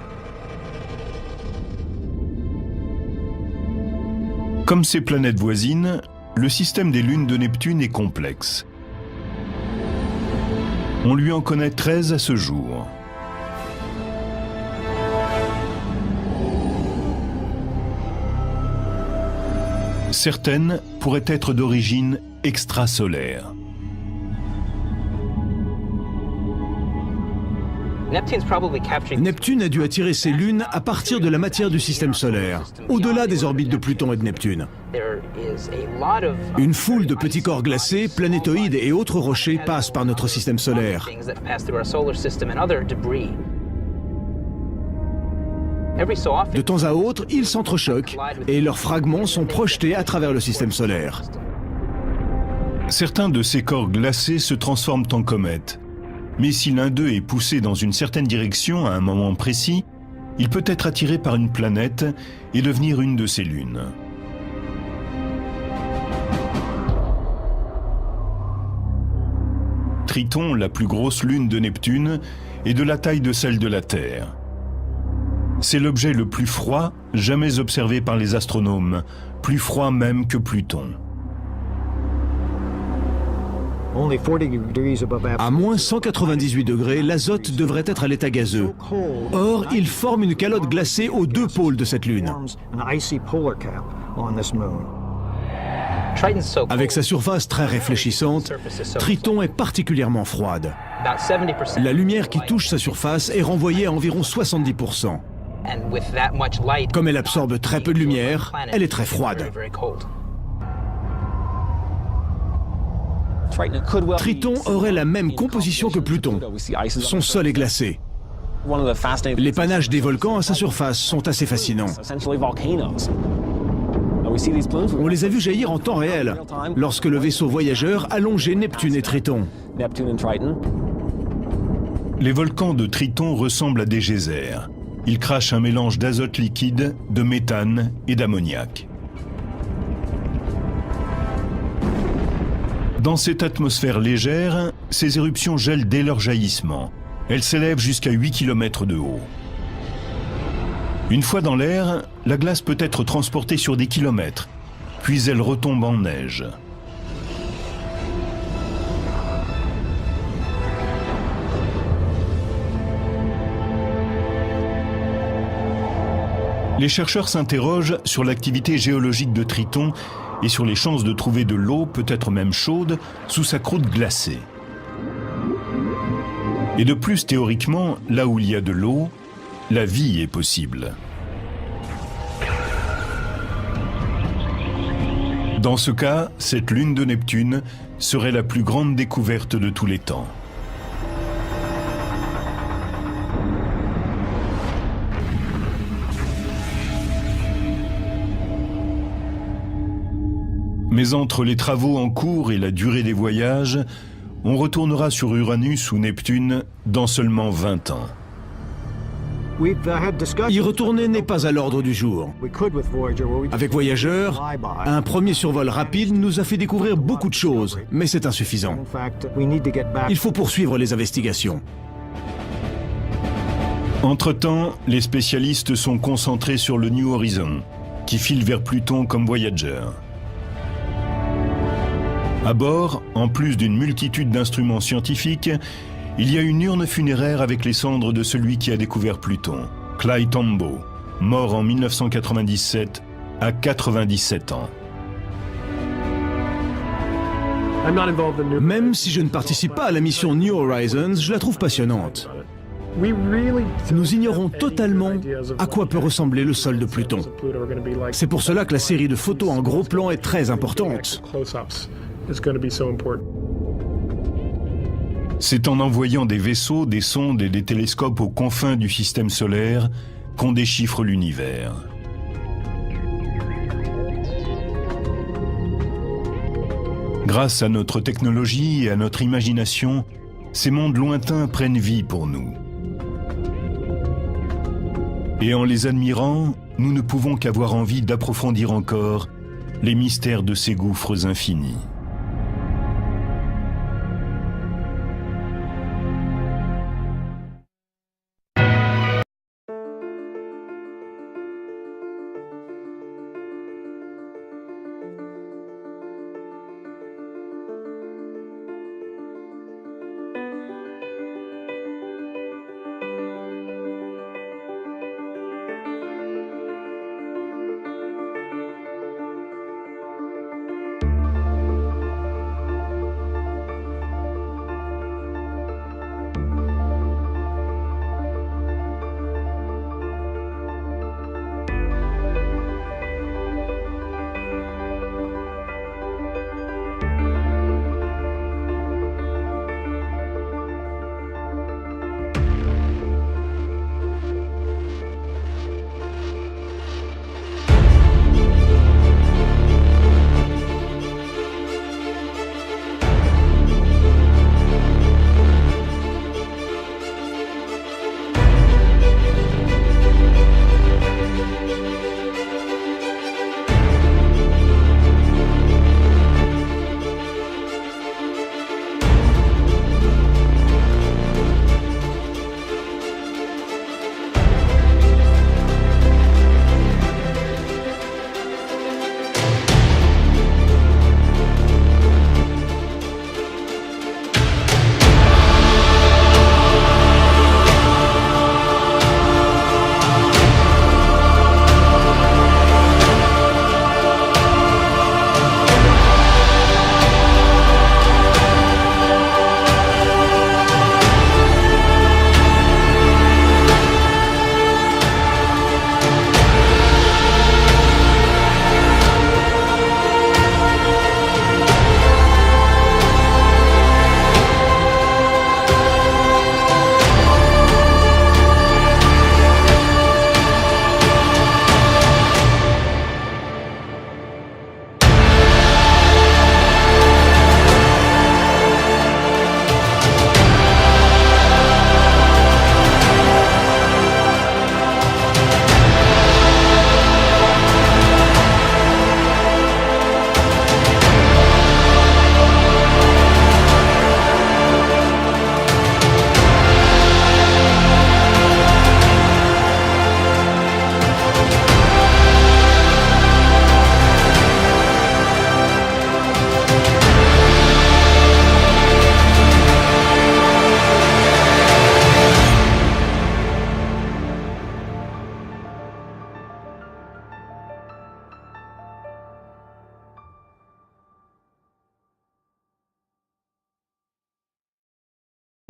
Comme ses planètes voisines, le système des lunes de Neptune est complexe. On lui en connaît 13 à ce jour. Certaines pourraient être d'origine extrasolaire. Neptune a dû attirer ses lunes à partir de la matière du système solaire, au-delà des orbites de Pluton et de Neptune. Une foule de petits corps glacés, planétoïdes et autres rochers passent par notre système solaire. De temps à autre, ils s'entrechoquent et leurs fragments sont projetés à travers le système solaire. Certains de ces corps glacés se transforment en comètes. Mais si l'un d'eux est poussé dans une certaine direction à un moment précis, il peut être attiré par une planète et devenir une de ses lunes. Triton, la plus grosse lune de Neptune, est de la taille de celle de la Terre. C'est l'objet le plus froid jamais observé par les astronomes, plus froid même que Pluton. À moins 198 degrés, l'azote devrait être à l'état gazeux. Or, il forme une calotte glacée aux deux pôles de cette lune. Avec sa surface très réfléchissante, Triton est particulièrement froide. La lumière qui touche sa surface est renvoyée à environ 70%. Comme elle absorbe très peu de lumière, elle est très froide. Triton aurait la même composition que Pluton. Son sol est glacé. Les panaches des volcans à sa surface sont assez fascinants. On les a vus jaillir en temps réel, lorsque le vaisseau voyageur a longé Neptune et Triton. Les volcans de Triton ressemblent à des geysers. Ils crachent un mélange d'azote liquide, de méthane et d'ammoniac. Dans cette atmosphère légère, ces éruptions gèlent dès leur jaillissement. Elles s'élèvent jusqu'à 8 km de haut. Une fois dans l'air, la glace peut être transportée sur des kilomètres, puis elle retombe en neige. Les chercheurs s'interrogent sur l'activité géologique de Triton et sur les chances de trouver de l'eau, peut-être même chaude, sous sa croûte glacée. Et de plus, théoriquement, là où il y a de l'eau, la vie est possible. Dans ce cas, cette lune de Neptune serait la plus grande découverte de tous les temps. Mais entre les travaux en cours et la durée des voyages, on retournera sur Uranus ou Neptune dans seulement 20 ans. Y retourner n'est pas à l'ordre du jour. Avec Voyager, un premier survol rapide nous a fait découvrir beaucoup de choses, mais c'est insuffisant. Il faut poursuivre les investigations. Entre-temps, les spécialistes sont concentrés sur le New Horizon, qui file vers Pluton comme Voyager. À bord, en plus d'une multitude d'instruments scientifiques, il y a une urne funéraire avec les cendres de celui qui a découvert Pluton, Clyde Tombaugh, mort en 1997 à 97 ans. Même si je ne participe pas à la mission New Horizons, je la trouve passionnante. Nous ignorons totalement à quoi peut ressembler le sol de Pluton. C'est pour cela que la série de photos en gros plan est très importante. C'est en envoyant des vaisseaux, des sondes et des télescopes aux confins du système solaire qu'on déchiffre l'univers. Grâce à notre technologie et à notre imagination, ces mondes lointains prennent vie pour nous. Et en les admirant, nous ne pouvons qu'avoir envie d'approfondir encore les mystères de ces gouffres infinis.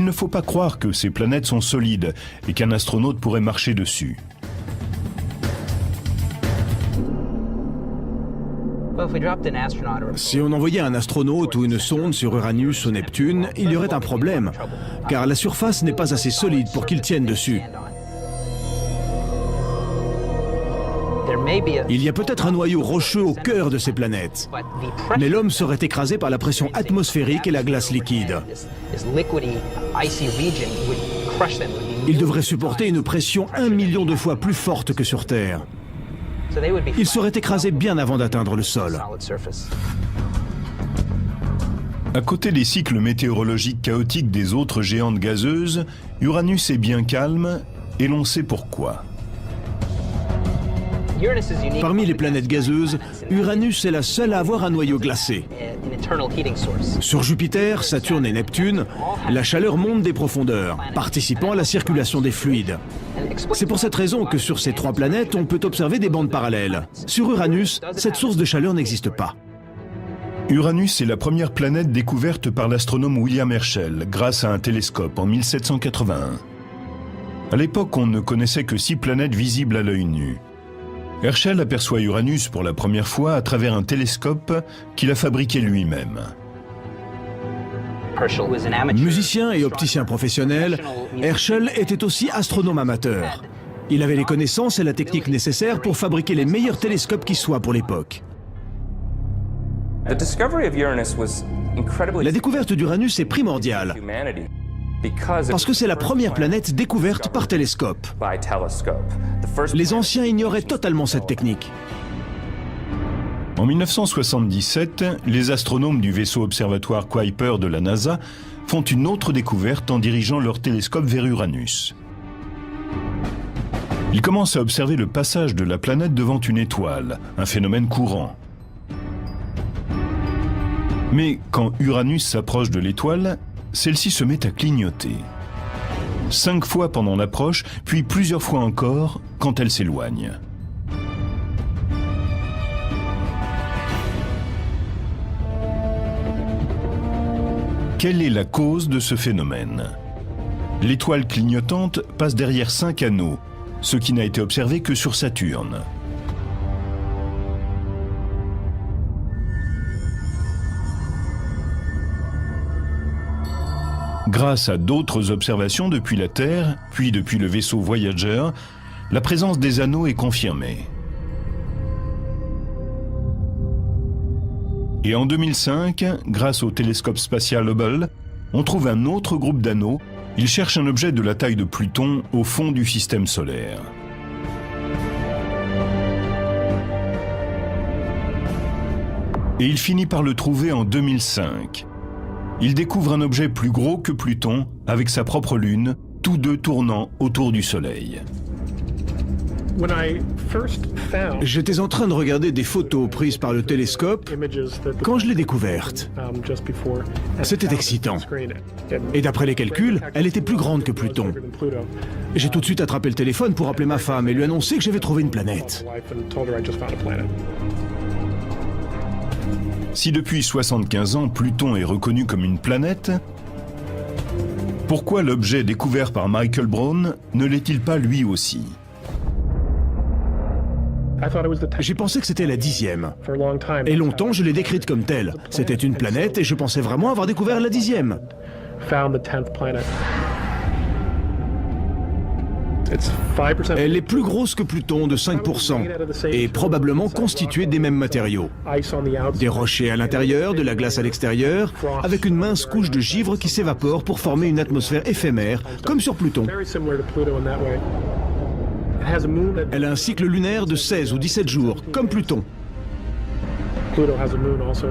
Il ne faut pas croire que ces planètes sont solides et qu'un astronaute pourrait marcher dessus. Si on envoyait un astronaute ou une sonde sur Uranus ou Neptune, il y aurait un problème, car la surface n'est pas assez solide pour qu'ils tiennent dessus. Il y a peut-être un noyau rocheux au cœur de ces planètes, mais l'homme serait écrasé par la pression atmosphérique et la glace liquide. Il devrait supporter une pression 1 million de fois plus forte que sur Terre. Il serait écrasé bien avant d'atteindre le sol. À côté des cycles météorologiques chaotiques des autres géantes gazeuses, Uranus est bien calme et l'on sait pourquoi. Parmi les planètes gazeuses, Uranus est la seule à avoir un noyau glacé. Sur Jupiter, Saturne et Neptune, la chaleur monte des profondeurs, participant à la circulation des fluides. C'est pour cette raison que sur ces 3 planètes, on peut observer des bandes parallèles. Sur Uranus, cette source de chaleur n'existe pas. Uranus est la première planète découverte par l'astronome William Herschel grâce à un télescope en 1781. À l'époque, on ne connaissait que 6 planètes visibles à l'œil nu. Herschel aperçoit Uranus pour la première fois à travers un télescope qu'il a fabriqué lui-même. Musicien et opticien professionnel, Herschel était aussi astronome amateur. Il avait les connaissances et la technique nécessaires pour fabriquer les meilleurs télescopes qui soient pour l'époque. La découverte d'Uranus est primordiale, parce que c'est la première planète découverte par télescope. Les anciens ignoraient totalement cette technique. En 1977, les astronomes du vaisseau observatoire Kuiper de la NASA font une autre découverte en dirigeant leur télescope vers Uranus. Ils commencent à observer le passage de la planète devant une étoile, un phénomène courant. Mais quand Uranus s'approche de l'étoile, celle-ci se met à clignoter. 5 fois pendant l'approche, puis plusieurs fois encore quand elle s'éloigne. Quelle est la cause de ce phénomène? L'étoile clignotante passe derrière 5 anneaux, ce qui n'a été observé que sur Saturne. Grâce à d'autres observations depuis la Terre, puis depuis le vaisseau Voyager, la présence des anneaux est confirmée. Et en 2005, grâce au télescope spatial Hubble, on trouve un autre groupe d'anneaux. Il cherche un objet de la taille de Pluton au fond du système solaire. Et il finit par le trouver en 2005. Il découvre un objet plus gros que Pluton, avec sa propre lune, tous deux tournant autour du Soleil. J'étais en train de regarder des photos prises par le télescope quand je l'ai découverte. C'était excitant. Et d'après les calculs, elle était plus grande que Pluton. J'ai tout de suite attrapé le téléphone pour appeler ma femme et lui annoncer que j'avais trouvé une planète. Si depuis 75 ans, Pluton est reconnu comme une planète, pourquoi l'objet découvert par Michael Brown ne l'est-il pas lui aussi? J'ai pensé que c'était la 10e. Et longtemps, je l'ai décrite comme telle. C'était une planète et je pensais vraiment avoir découvert la 10e. Elle est plus grosse que Pluton de 5% et probablement constituée des mêmes matériaux. Des rochers à l'intérieur, de la glace à l'extérieur, avec une mince couche de givre qui s'évapore pour former une atmosphère éphémère, comme sur Pluton. Elle a un cycle lunaire de 16 ou 17 jours, comme Pluton.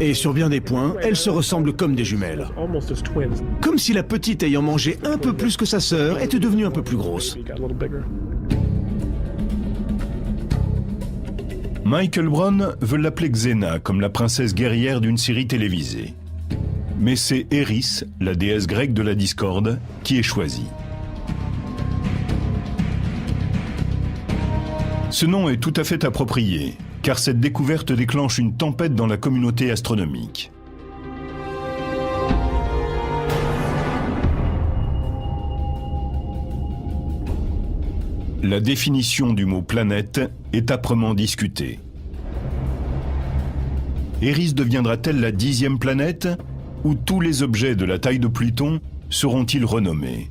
Et sur bien des points, elles se ressemblent comme des jumelles. Comme si la petite ayant mangé un peu plus que sa sœur était devenue un peu plus grosse. Michael Brown veut l'appeler Xena, comme la princesse guerrière d'une série télévisée. Mais c'est Eris, la déesse grecque de la discorde, qui est choisie. Ce nom est tout à fait approprié, car cette découverte déclenche une tempête dans la communauté astronomique. La définition du mot planète est âprement discutée. Eris deviendra-t-elle la 10e planète, ou tous les objets de la taille de Pluton seront-ils renommés?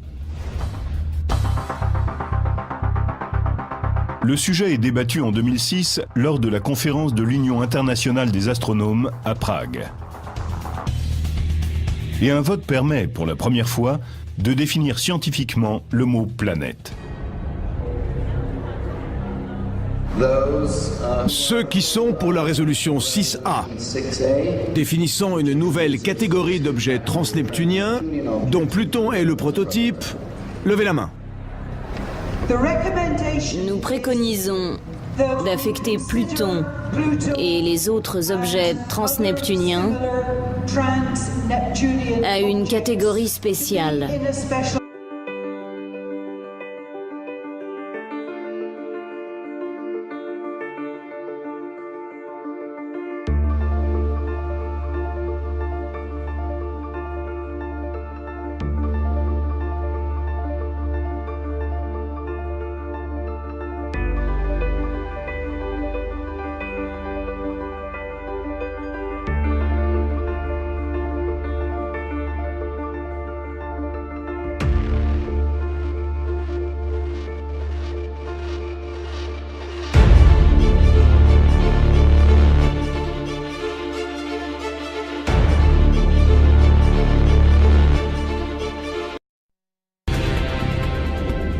Le sujet est débattu en 2006 lors de la conférence de l'Union internationale des astronomes à Prague. Et un vote permet, pour la première fois, de définir scientifiquement le mot planète. Ceux qui sont pour la résolution 6A, définissant une nouvelle catégorie d'objets transneptuniens, dont Pluton est le prototype, levez la main. Nous préconisons d'affecter Pluton et les autres objets transneptuniens à une catégorie spéciale.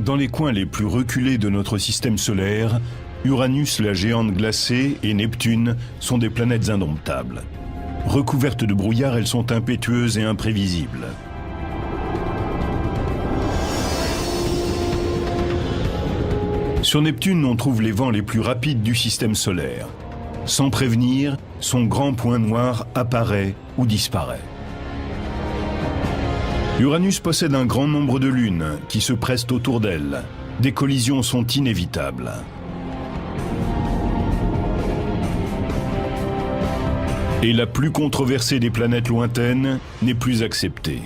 Dans les coins les plus reculés de notre système solaire, Uranus, la géante glacée, et Neptune sont des planètes indomptables. Recouvertes de brouillard, elles sont impétueuses et imprévisibles. Sur Neptune, on trouve les vents les plus rapides du système solaire. Sans prévenir, son grand point noir apparaît ou disparaît. Uranus possède un grand nombre de lunes qui se pressent autour d'elle. Des collisions sont inévitables. Et la plus controversée des planètes lointaines n'est plus acceptée.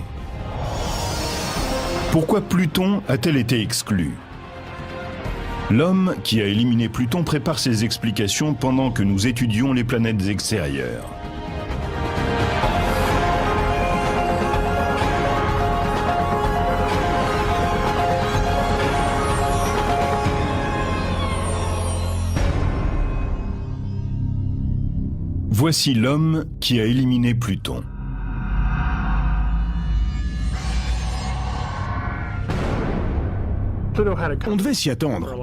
Pourquoi Pluton a-t-elle été exclue ? L'homme qui a éliminé Pluton prépare ses explications pendant que nous étudions les planètes extérieures. Voici l'homme qui a éliminé Pluton. On devait s'y attendre.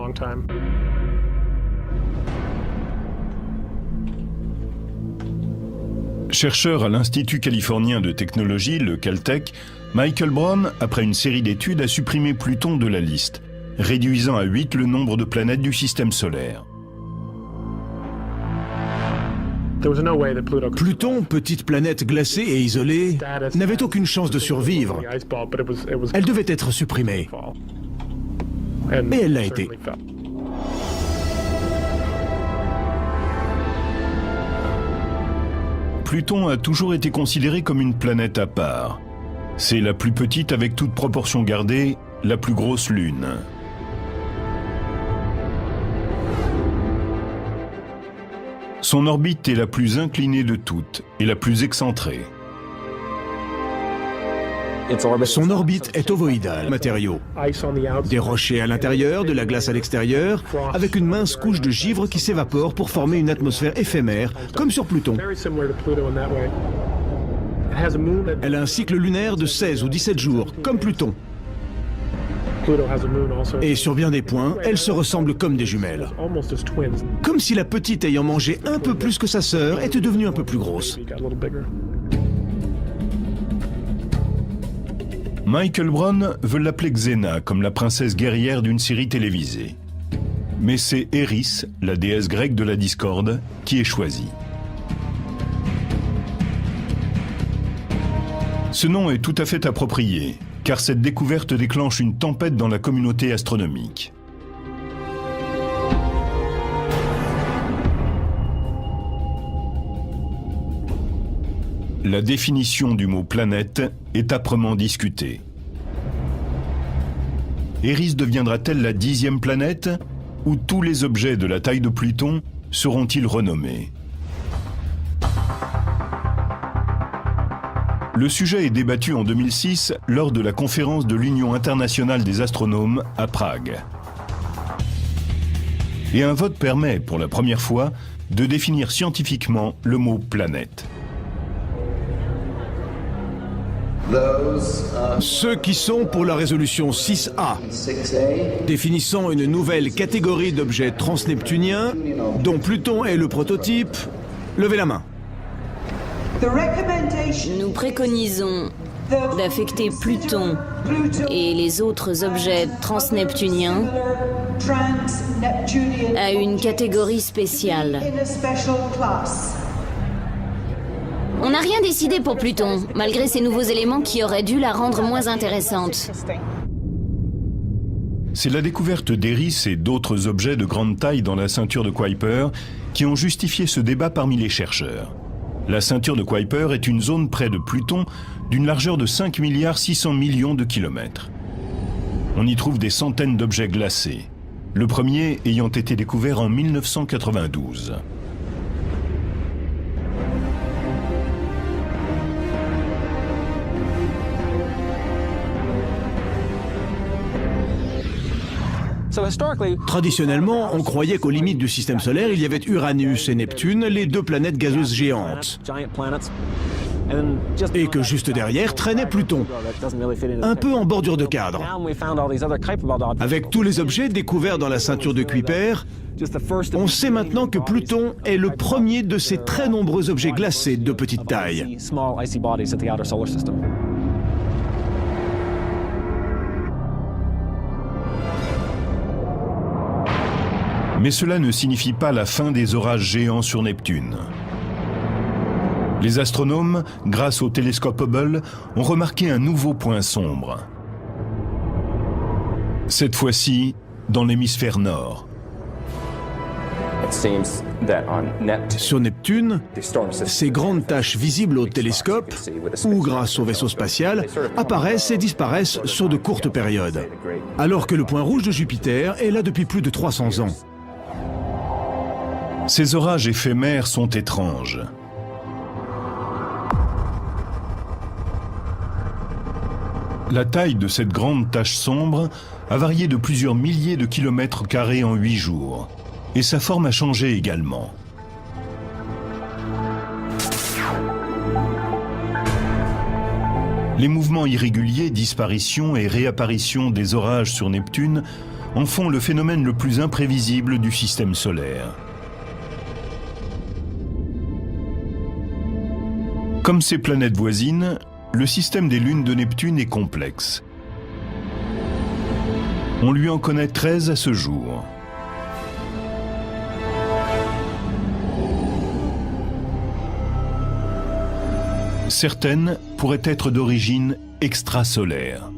Chercheur à l'Institut californien de technologie, le Caltech, Michael Brown, après une série d'études, a supprimé Pluton de la liste, réduisant à 8 le nombre de planètes du système solaire. Pluton, petite planète glacée et isolée, n'avait aucune chance de survivre. Elle devait être supprimée. Et elle l'a été. Pluton a toujours été considéré comme une planète à part. C'est la plus petite avec toute proportion gardée, la plus grosse lune. Son orbite est la plus inclinée de toutes et la plus excentrée. Son orbite est ovoïdale, matériaux. Des rochers à l'intérieur, de la glace à l'extérieur, avec une mince couche de givre qui s'évapore pour former une atmosphère éphémère, comme sur Pluton. Elle a un cycle lunaire de 16 ou 17 jours, comme Pluton. Et sur bien des points, elles se ressemblent comme des jumelles. Comme si la petite ayant mangé un peu plus que sa sœur était devenue un peu plus grosse. Michael Brown veut l'appeler Xena, comme la princesse guerrière d'une série télévisée. Mais c'est Eris, la déesse grecque de la discorde, qui est choisie. Ce nom est tout à fait approprié, car cette découverte déclenche une tempête dans la communauté astronomique. La définition du mot planète est âprement discutée. Eris deviendra-t-elle la 10e planète, ou tous les objets de la taille de Pluton seront-ils renommés? Le sujet est débattu en 2006 lors de la conférence de l'Union internationale des astronomes à Prague. Et un vote permet, pour la première fois, de définir scientifiquement le mot planète. Ceux qui sont pour la résolution 6A, définissant une nouvelle catégorie d'objets transneptuniens, dont Pluton est le prototype, levez la main. Nous préconisons d'affecter Pluton et les autres objets transneptuniens à une catégorie spéciale. On n'a rien décidé pour Pluton, malgré ces nouveaux éléments qui auraient dû la rendre moins intéressante. C'est la découverte d'Eris et d'autres objets de grande taille dans la ceinture de Kuiper qui ont justifié ce débat parmi les chercheurs. La ceinture de Kuiper est une zone près de Pluton d'une largeur de 5 600 millions de kilomètres. On y trouve des centaines d'objets glacés, le premier ayant été découvert en 1992. Traditionnellement, on croyait qu'aux limites du système solaire, il y avait Uranus et Neptune, les deux planètes gazeuses géantes. Et que juste derrière traînait Pluton, un peu en bordure de cadre. Avec tous les objets découverts dans la ceinture de Kuiper, On sait maintenant que Pluton est le premier de ces très nombreux objets glacés de petite taille. Mais cela ne signifie pas la fin des orages géants sur Neptune. Les astronomes, grâce au télescope Hubble, ont remarqué un nouveau point sombre. Cette fois-ci, dans l'hémisphère nord. Sur Neptune, ces grandes taches visibles au télescope, ou grâce au vaisseau spatial, apparaissent et disparaissent sur de courtes périodes. Alors que le point rouge de Jupiter est là depuis plus de 300 ans. Ces orages éphémères sont étranges. La taille de cette grande tache sombre a varié de plusieurs milliers de kilomètres carrés en 8 jours. Et sa forme a changé également. Les mouvements irréguliers, disparition et réapparition des orages sur Neptune en font le phénomène le plus imprévisible du système solaire. Comme ses planètes voisines, le système des lunes de Neptune est complexe. On lui en connaît 13 à ce jour. Certaines pourraient être d'origine extrasolaire.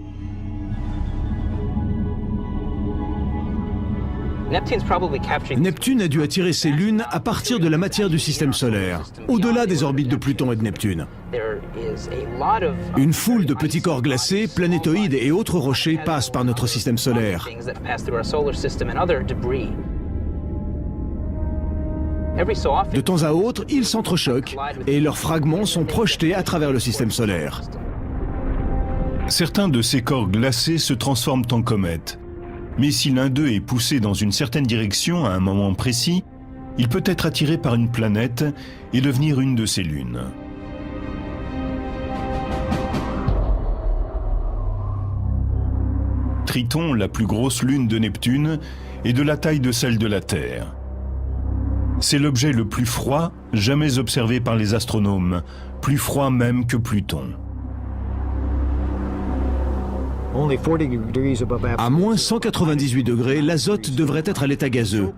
Neptune a dû attirer ses lunes à partir de la matière du système solaire, au-delà des orbites de Pluton et de Neptune. Une foule de petits corps glacés, planétoïdes et autres rochers passent par notre système solaire. De temps à autre, ils s'entrechoquent et leurs fragments sont projetés à travers le système solaire. Certains de ces corps glacés se transforment en comètes. Mais si l'un d'eux est poussé dans une certaine direction à un moment précis, il peut être attiré par une planète et devenir une de ses lunes. Triton, la plus grosse lune de Neptune, est de la taille de celle de la Terre. C'est l'objet le plus froid jamais observé par les astronomes, plus froid même que Pluton. À moins 198 degrés, l'azote devrait être à l'état gazeux.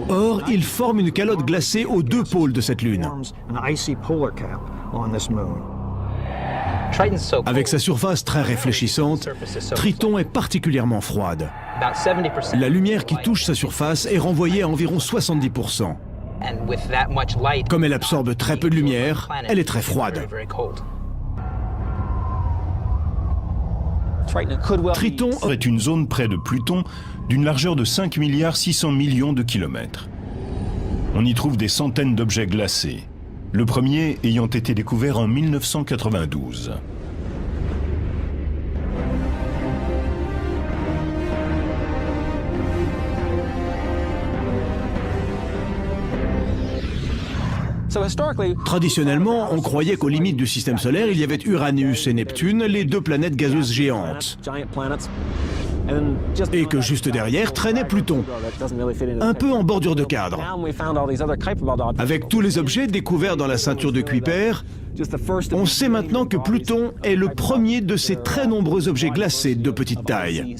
Or, il forme une calotte glacée aux deux pôles de cette lune. Avec sa surface très réfléchissante, Triton est particulièrement froide. La lumière qui touche sa surface est renvoyée à environ 70%. Comme elle absorbe très peu de lumière, elle est très froide. Triton est une zone près de Pluton d'une largeur de 5,6 milliards de kilomètres. On y trouve des centaines d'objets glacés, le premier ayant été découvert en 1992. Traditionnellement, on croyait qu'aux limites du système solaire, il y avait Uranus et Neptune, les deux planètes gazeuses géantes. Et que juste derrière traînait Pluton, un peu en bordure de cadre. Avec tous les objets découverts dans la ceinture de Kuiper, on sait maintenant que Pluton est le premier de ces très nombreux objets glacés de petite taille.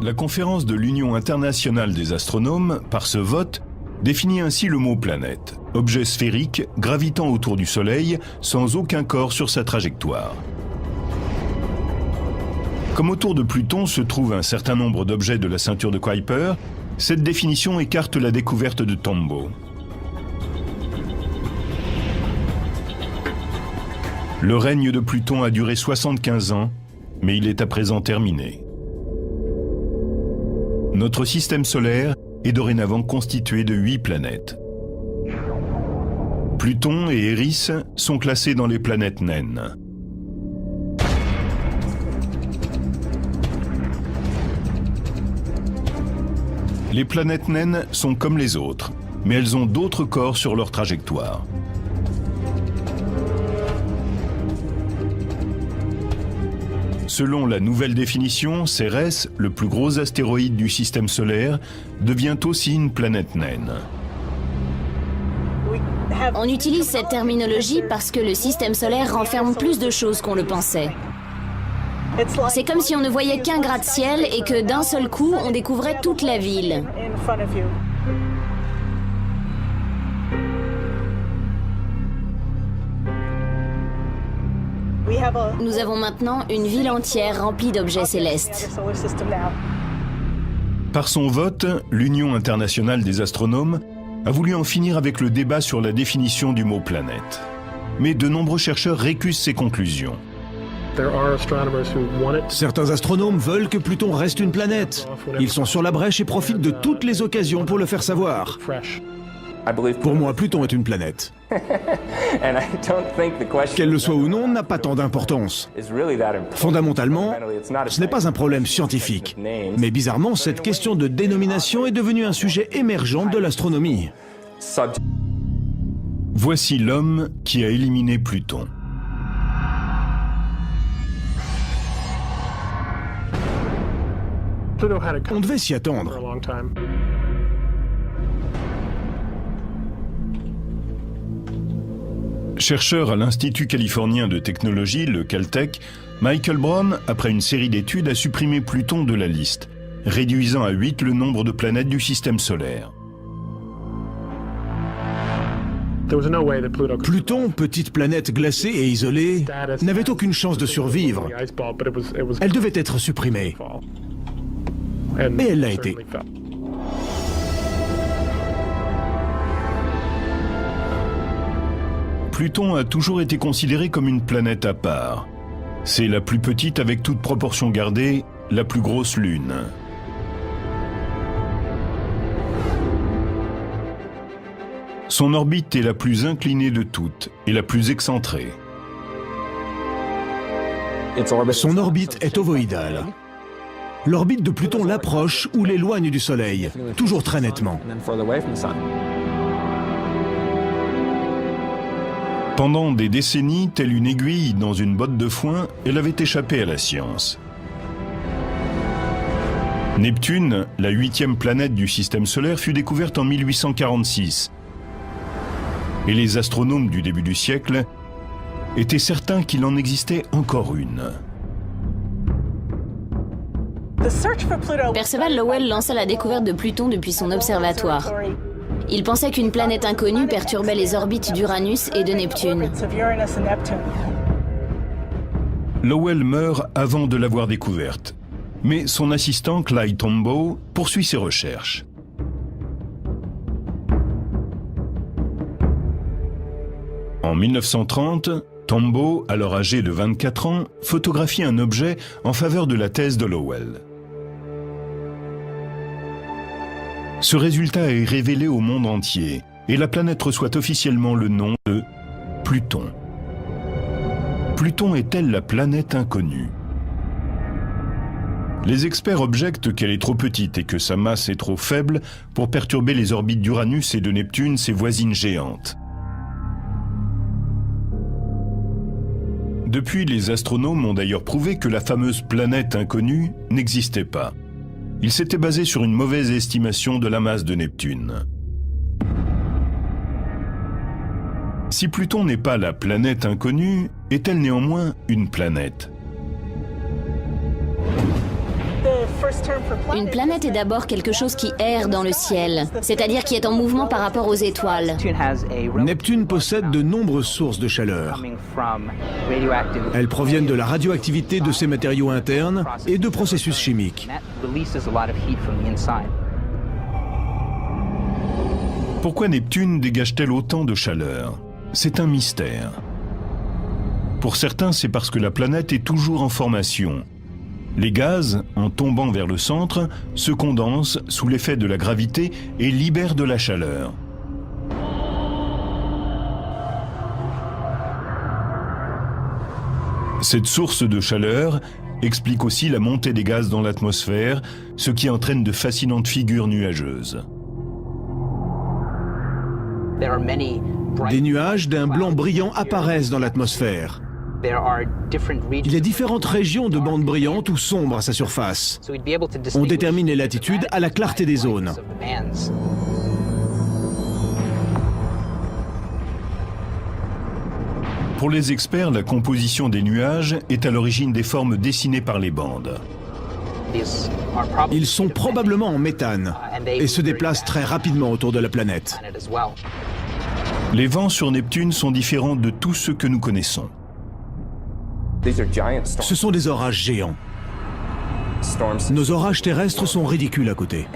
La conférence de l'Union internationale des astronomes, par ce vote, définit ainsi le mot planète, objet sphérique gravitant autour du Soleil sans aucun corps sur sa trajectoire. Comme autour de Pluton se trouve un certain nombre d'objets de la ceinture de Kuiper, cette définition écarte la découverte de Tombaugh. Le règne de Pluton a duré 75 ans, mais il est à présent terminé. Notre système solaire est dorénavant constitué de 8 planètes. Pluton et Eris sont classés dans les planètes naines. Les planètes naines sont comme les autres, mais elles ont d'autres corps sur leur trajectoire. Selon la nouvelle définition, Cérès, le plus gros astéroïde du système solaire, devient aussi une planète naine. On utilise cette terminologie parce que le système solaire renferme plus de choses qu'on le pensait. C'est comme si on ne voyait qu'un gratte-ciel et que d'un seul coup, on découvrait toute la ville. Nous avons maintenant une ville entière remplie d'objets célestes. Par son vote, l'Union internationale des astronomes a voulu en finir avec le débat sur la définition du mot planète. Mais de nombreux chercheurs récusent ces conclusions. Certains astronomes veulent que Pluton reste une planète. Ils sont sur la brèche et profitent de toutes les occasions pour le faire savoir. Pour moi, Pluton est une planète. Qu'elle le soit ou non n'a pas tant d'importance. Fondamentalement, ce n'est pas un problème scientifique. Mais bizarrement, cette question de dénomination est devenue un sujet émergent de l'astronomie. Voici l'homme qui a éliminé Pluton. On devait s'y attendre. Chercheur à l'Institut californien de technologie, le Caltech, Michael Brown, après une série d'études, a supprimé Pluton de la liste, réduisant à 8 le nombre de planètes du système solaire. Pluton, petite planète glacée et isolée, n'avait aucune chance de survivre. Elle devait être supprimée. Et elle l'a été. Pluton a toujours été considéré comme une planète à part. C'est la plus petite avec toute proportion gardée, la plus grosse lune. Son orbite est la plus inclinée de toutes et la plus excentrée. Son orbite est ovoïdale. L'orbite de Pluton l'approche ou l'éloigne du Soleil, toujours très nettement. Pendant des décennies, telle une aiguille dans une botte de foin, elle avait échappé à la science. Neptune, la 8e planète du système solaire, fut découverte en 1846. Et les astronomes du début du siècle étaient certains qu'il en existait encore une. Percival Lowell lança la découverte de Pluton depuis son observatoire. Il pensait qu'une planète inconnue perturbait les orbites d'Uranus et de Neptune. Lowell meurt avant de l'avoir découverte, mais son assistant Clyde Tombaugh poursuit ses recherches. En 1930, Tombaugh, alors âgé de 24 ans, photographie un objet en faveur de la thèse de Lowell. Ce résultat est révélé au monde entier et la planète reçoit officiellement le nom de Pluton. Pluton est-elle la planète inconnue? Les experts objectent qu'elle est trop petite et que sa masse est trop faible pour perturber les orbites d'Uranus et de Neptune, ses voisines géantes. Depuis, les astronomes ont d'ailleurs prouvé que la fameuse planète inconnue n'existait pas. Ils s'étaient basés sur une mauvaise estimation de la masse de Neptune. Si Pluton n'est pas la planète inconnue, est-elle néanmoins une planète? Une planète est d'abord quelque chose qui erre dans le ciel, c'est-à-dire qui est en mouvement par rapport aux étoiles. Neptune possède de nombreuses sources de chaleur. Elles proviennent de la radioactivité de ses matériaux internes et de processus chimiques. Pourquoi Neptune dégage-t-elle autant de chaleur? C'est un mystère. Pour certains, c'est parce que la planète est toujours en formation. Les gaz, en tombant vers le centre, se condensent sous l'effet de la gravité et libèrent de la chaleur. Cette source de chaleur explique aussi la montée des gaz dans l'atmosphère, ce qui entraîne de fascinantes figures nuageuses. Des nuages d'un blanc brillant apparaissent dans l'atmosphère. Il y a différentes régions de bandes brillantes ou sombres à sa surface. On détermine les latitudes à la clarté des zones. Pour les experts, la composition des nuages est à l'origine des formes dessinées par les bandes. Ils sont probablement en méthane et se déplacent très rapidement autour de la planète. Les vents sur Neptune sont différents de tous ceux que nous connaissons. Ce sont des orages géants. Nos orages terrestres sont ridicules à côté.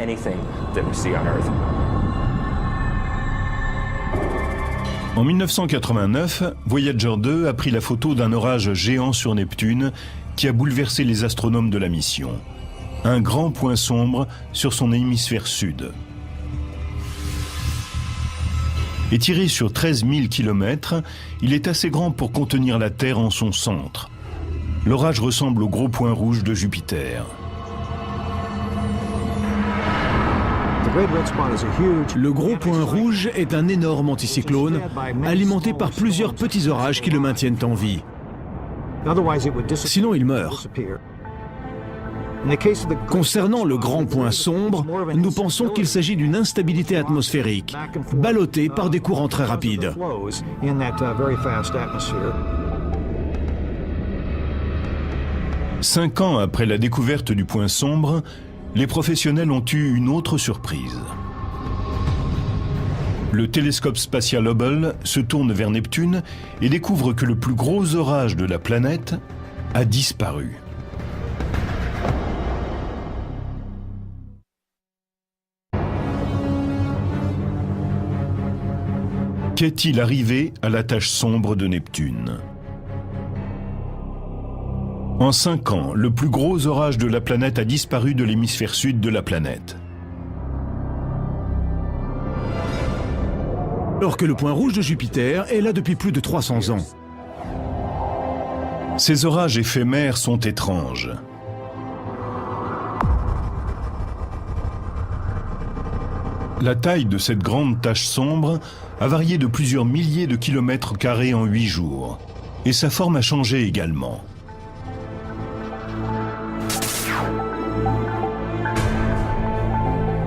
En 1989, Voyager 2 a pris la photo d'un orage géant sur Neptune qui a bouleversé les astronomes de la mission. Un grand point sombre sur son hémisphère sud. Étiré sur 13 000 km, il est assez grand pour contenir la Terre en son centre. L'orage ressemble au gros point rouge de Jupiter. Le gros point rouge est un énorme anticyclone alimenté par plusieurs petits orages qui le maintiennent en vie. Sinon, il meurt. Concernant le grand point sombre, nous pensons qu'il s'agit d'une instabilité atmosphérique, ballottée par des courants très rapides. 5 ans après la découverte du point sombre, les professionnels ont eu une autre surprise. Le télescope spatial Hubble se tourne vers Neptune et découvre que le plus gros orage de la planète a disparu. Qu'est-il arrivé à la tache sombre de Neptune ? En 5 ans, le plus gros orage de la planète a disparu de l'hémisphère sud de la planète. Alors que le point rouge de Jupiter est là depuis plus de 300 ans. Ces orages éphémères sont étranges. La taille de cette grande tache sombre a varié de plusieurs milliers de kilomètres carrés en 8 jours. Et sa forme a changé également.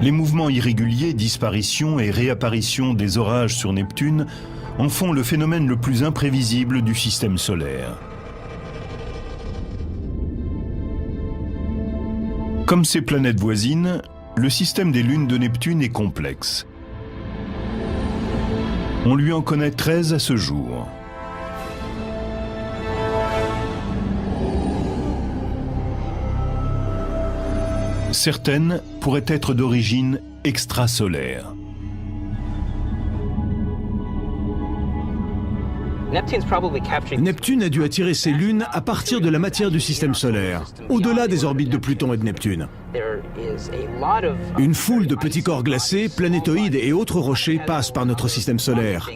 Les mouvements irréguliers, disparition et réapparition des orages sur Neptune en font le phénomène le plus imprévisible du système solaire. Comme ses planètes voisines, le système des lunes de Neptune est complexe. On lui en connaît 13 à ce jour. Certaines pourraient être d'origine extrasolaire. Neptune a dû attirer ses lunes à partir de la matière du système solaire, au-delà des orbites de Pluton et de Neptune. Une foule de petits corps glacés, planétoïdes et autres rochers passent par notre système solaire.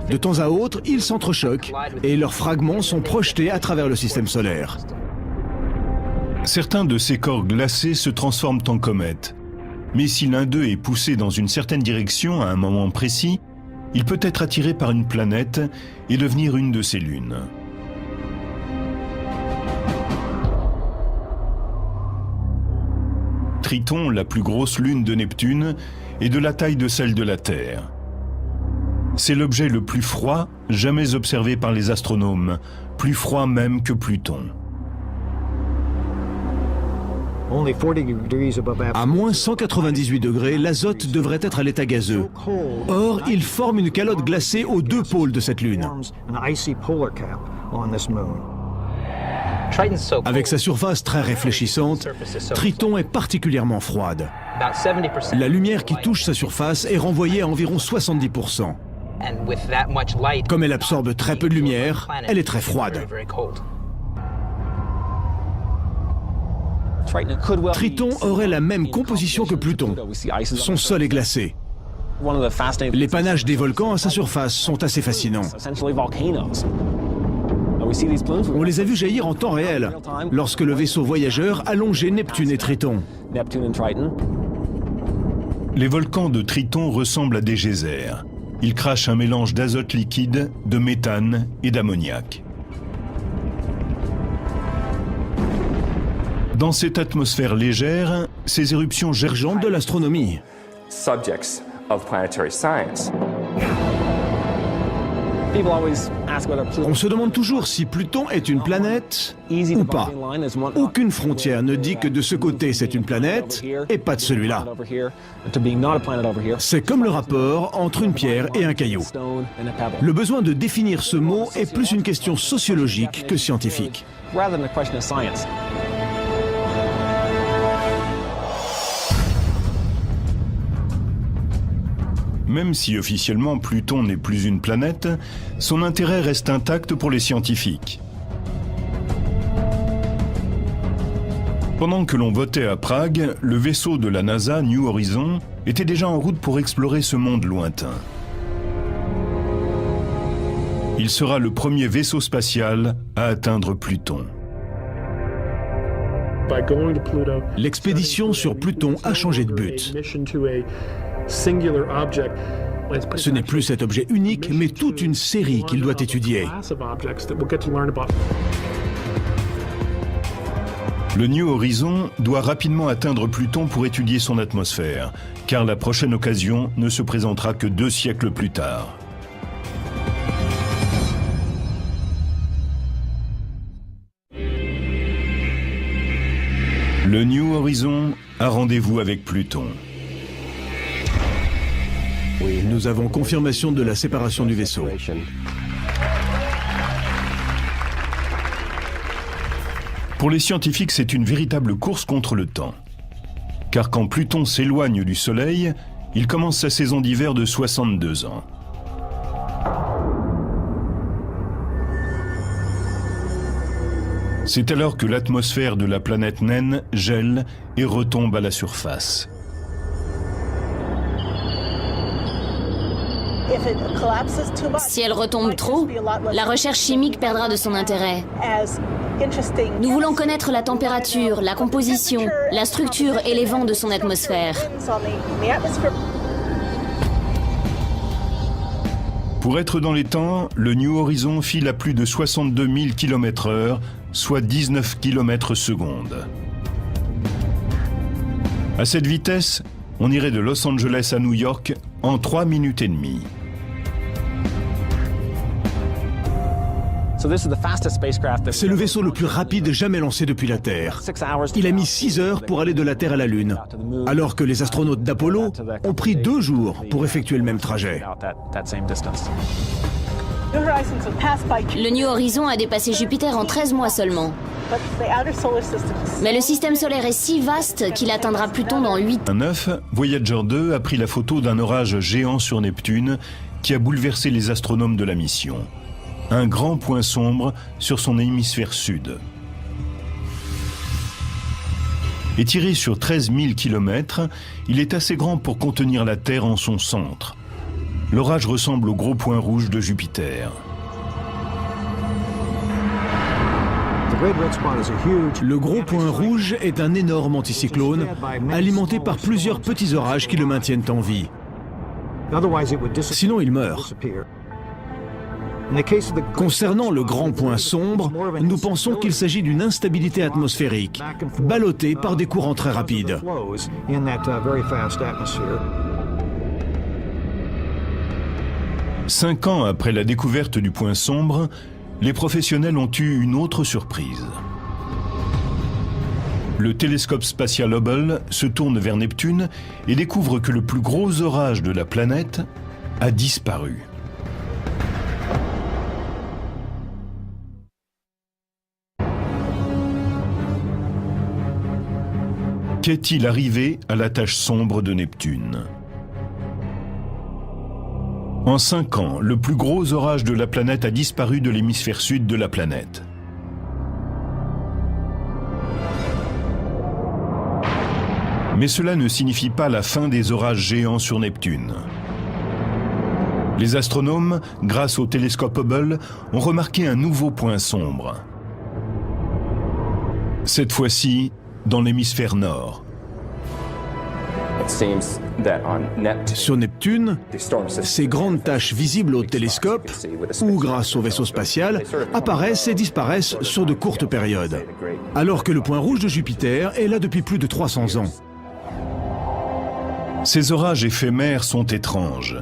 De temps à autre, ils s'entrechoquent et leurs fragments sont projetés à travers le système solaire. Certains de ces corps glacés se transforment en comètes. Mais si l'un d'eux est poussé dans une certaine direction à un moment précis, il peut être attiré par une planète et devenir une de ses lunes. Triton, la plus grosse lune de Neptune, est de la taille de celle de la Terre. C'est l'objet le plus froid jamais observé par les astronomes, plus froid même que Pluton. À moins 198 degrés, l'azote devrait être à l'état gazeux. Or, il forme une calotte glacée aux deux pôles de cette lune. Avec sa surface très réfléchissante, Triton est particulièrement froide. La lumière qui touche sa surface est renvoyée à environ 70%. Comme elle absorbe très peu de lumière, elle est très froide. Triton aurait la même composition que Pluton. Son sol est glacé. Les panaches des volcans à sa surface sont assez fascinants. On les a vus jaillir en temps réel, lorsque le vaisseau voyageur a longé Neptune et Triton. Les volcans de Triton ressemblent à des geysers. il crache un mélange d'azote liquide, de méthane et d'ammoniac. Dans cette atmosphère légère, ces éruptions Gergeantes de l'astronomie. Subjects of planetary science. On se demande toujours si Pluton est une planète ou pas. Aucune frontière ne dit que de ce côté c'est une planète et pas de celui-là. C'est comme le rapport entre une pierre et un caillou. Le besoin de définir ce mot est plus une question sociologique que scientifique. Même si officiellement Pluton n'est plus une planète, son intérêt reste intact pour les scientifiques. Pendant que l'on votait à Prague, le vaisseau de la NASA, New Horizon, était déjà en route pour explorer ce monde lointain. Il sera le premier vaisseau spatial à atteindre Pluton. L'expédition sur Pluton a changé de but. Ce n'est plus cet objet unique, mais toute une série qu'il doit étudier. Le New Horizon doit rapidement atteindre Pluton pour étudier son atmosphère, car la prochaine occasion ne se présentera que 2 siècles plus tard. Le New Horizon a rendez-vous avec Pluton. Nous avons confirmation de la séparation du vaisseau. Pour les scientifiques, c'est une véritable course contre le temps. Car quand Pluton s'éloigne du Soleil, il commence sa saison d'hiver de 62 ans. C'est alors que l'atmosphère de la planète naine gèle et retombe à la surface. Si elle retombe trop, la recherche chimique perdra de son intérêt. Nous voulons connaître la température, la composition, la structure et les vents de son atmosphère. Pour être dans les temps, le New Horizon file à plus de 62 000 km/h, soit 19 km/s. À cette vitesse, on irait de Los Angeles à New York en 3 minutes et demie. C'est le vaisseau le plus rapide jamais lancé depuis la Terre. Il a mis 6 heures pour aller de la Terre à la Lune, alors que les astronautes d'Apollo ont pris 2 jours pour effectuer le même trajet. Le New Horizon a dépassé Jupiter en 13 mois seulement. Mais le système solaire est si vaste qu'il atteindra Pluton dans 8 ans. 9, Voyager 2 a pris la photo d'un orage géant sur Neptune qui a bouleversé les astronomes de la mission. Un grand point sombre sur son hémisphère sud. Étiré sur 13 000 km, il est assez grand pour contenir la Terre en son centre. L'orage ressemble au gros point rouge de Jupiter. Le gros point rouge est un énorme anticyclone alimenté par plusieurs petits orages qui le maintiennent en vie. Sinon, il meurt. Concernant le grand point sombre, nous pensons qu'il s'agit d'une instabilité atmosphérique, ballottée par des courants très rapides. Cinq ans après la découverte du point sombre, les professionnels ont eu une autre surprise. Le télescope spatial Hubble se tourne vers Neptune et découvre que le plus gros orage de la planète a disparu. Qu'est-il arrivé à la tache sombre de Neptune ? En 5 ans, le plus gros orage de la planète a disparu de l'hémisphère sud de la planète. Mais cela ne signifie pas la fin des orages géants sur Neptune. Les astronomes, grâce au télescope Hubble, ont remarqué un nouveau point sombre. Cette fois-ci, dans l'hémisphère nord. It seems that on Neptune, Sur Neptune, the storm system, ces grandes taches visibles au télescope ou grâce au vaisseau spatial apparaissent et disparaissent sur de courtes périodes, alors que le point rouge de Jupiter est là depuis plus de 300 ans. Ces orages éphémères sont étranges.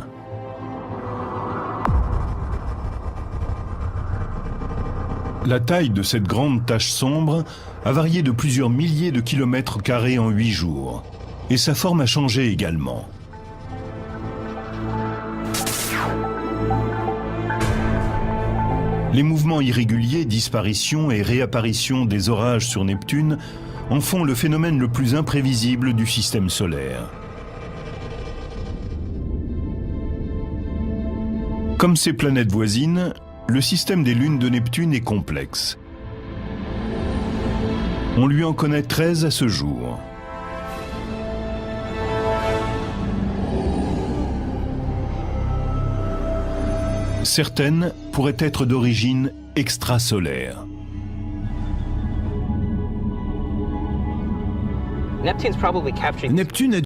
La taille de cette grande tache sombre a varié de plusieurs milliers de kilomètres carrés en 8 jours. Et sa forme a changé également. Les mouvements irréguliers, disparition et réapparition des orages sur Neptune en font le phénomène le plus imprévisible du système solaire. Comme ses planètes voisines, le système des lunes de Neptune est complexe. On lui en connaît 13 à ce jour. Certaines pourraient être d'origine extrasolaire. Neptune a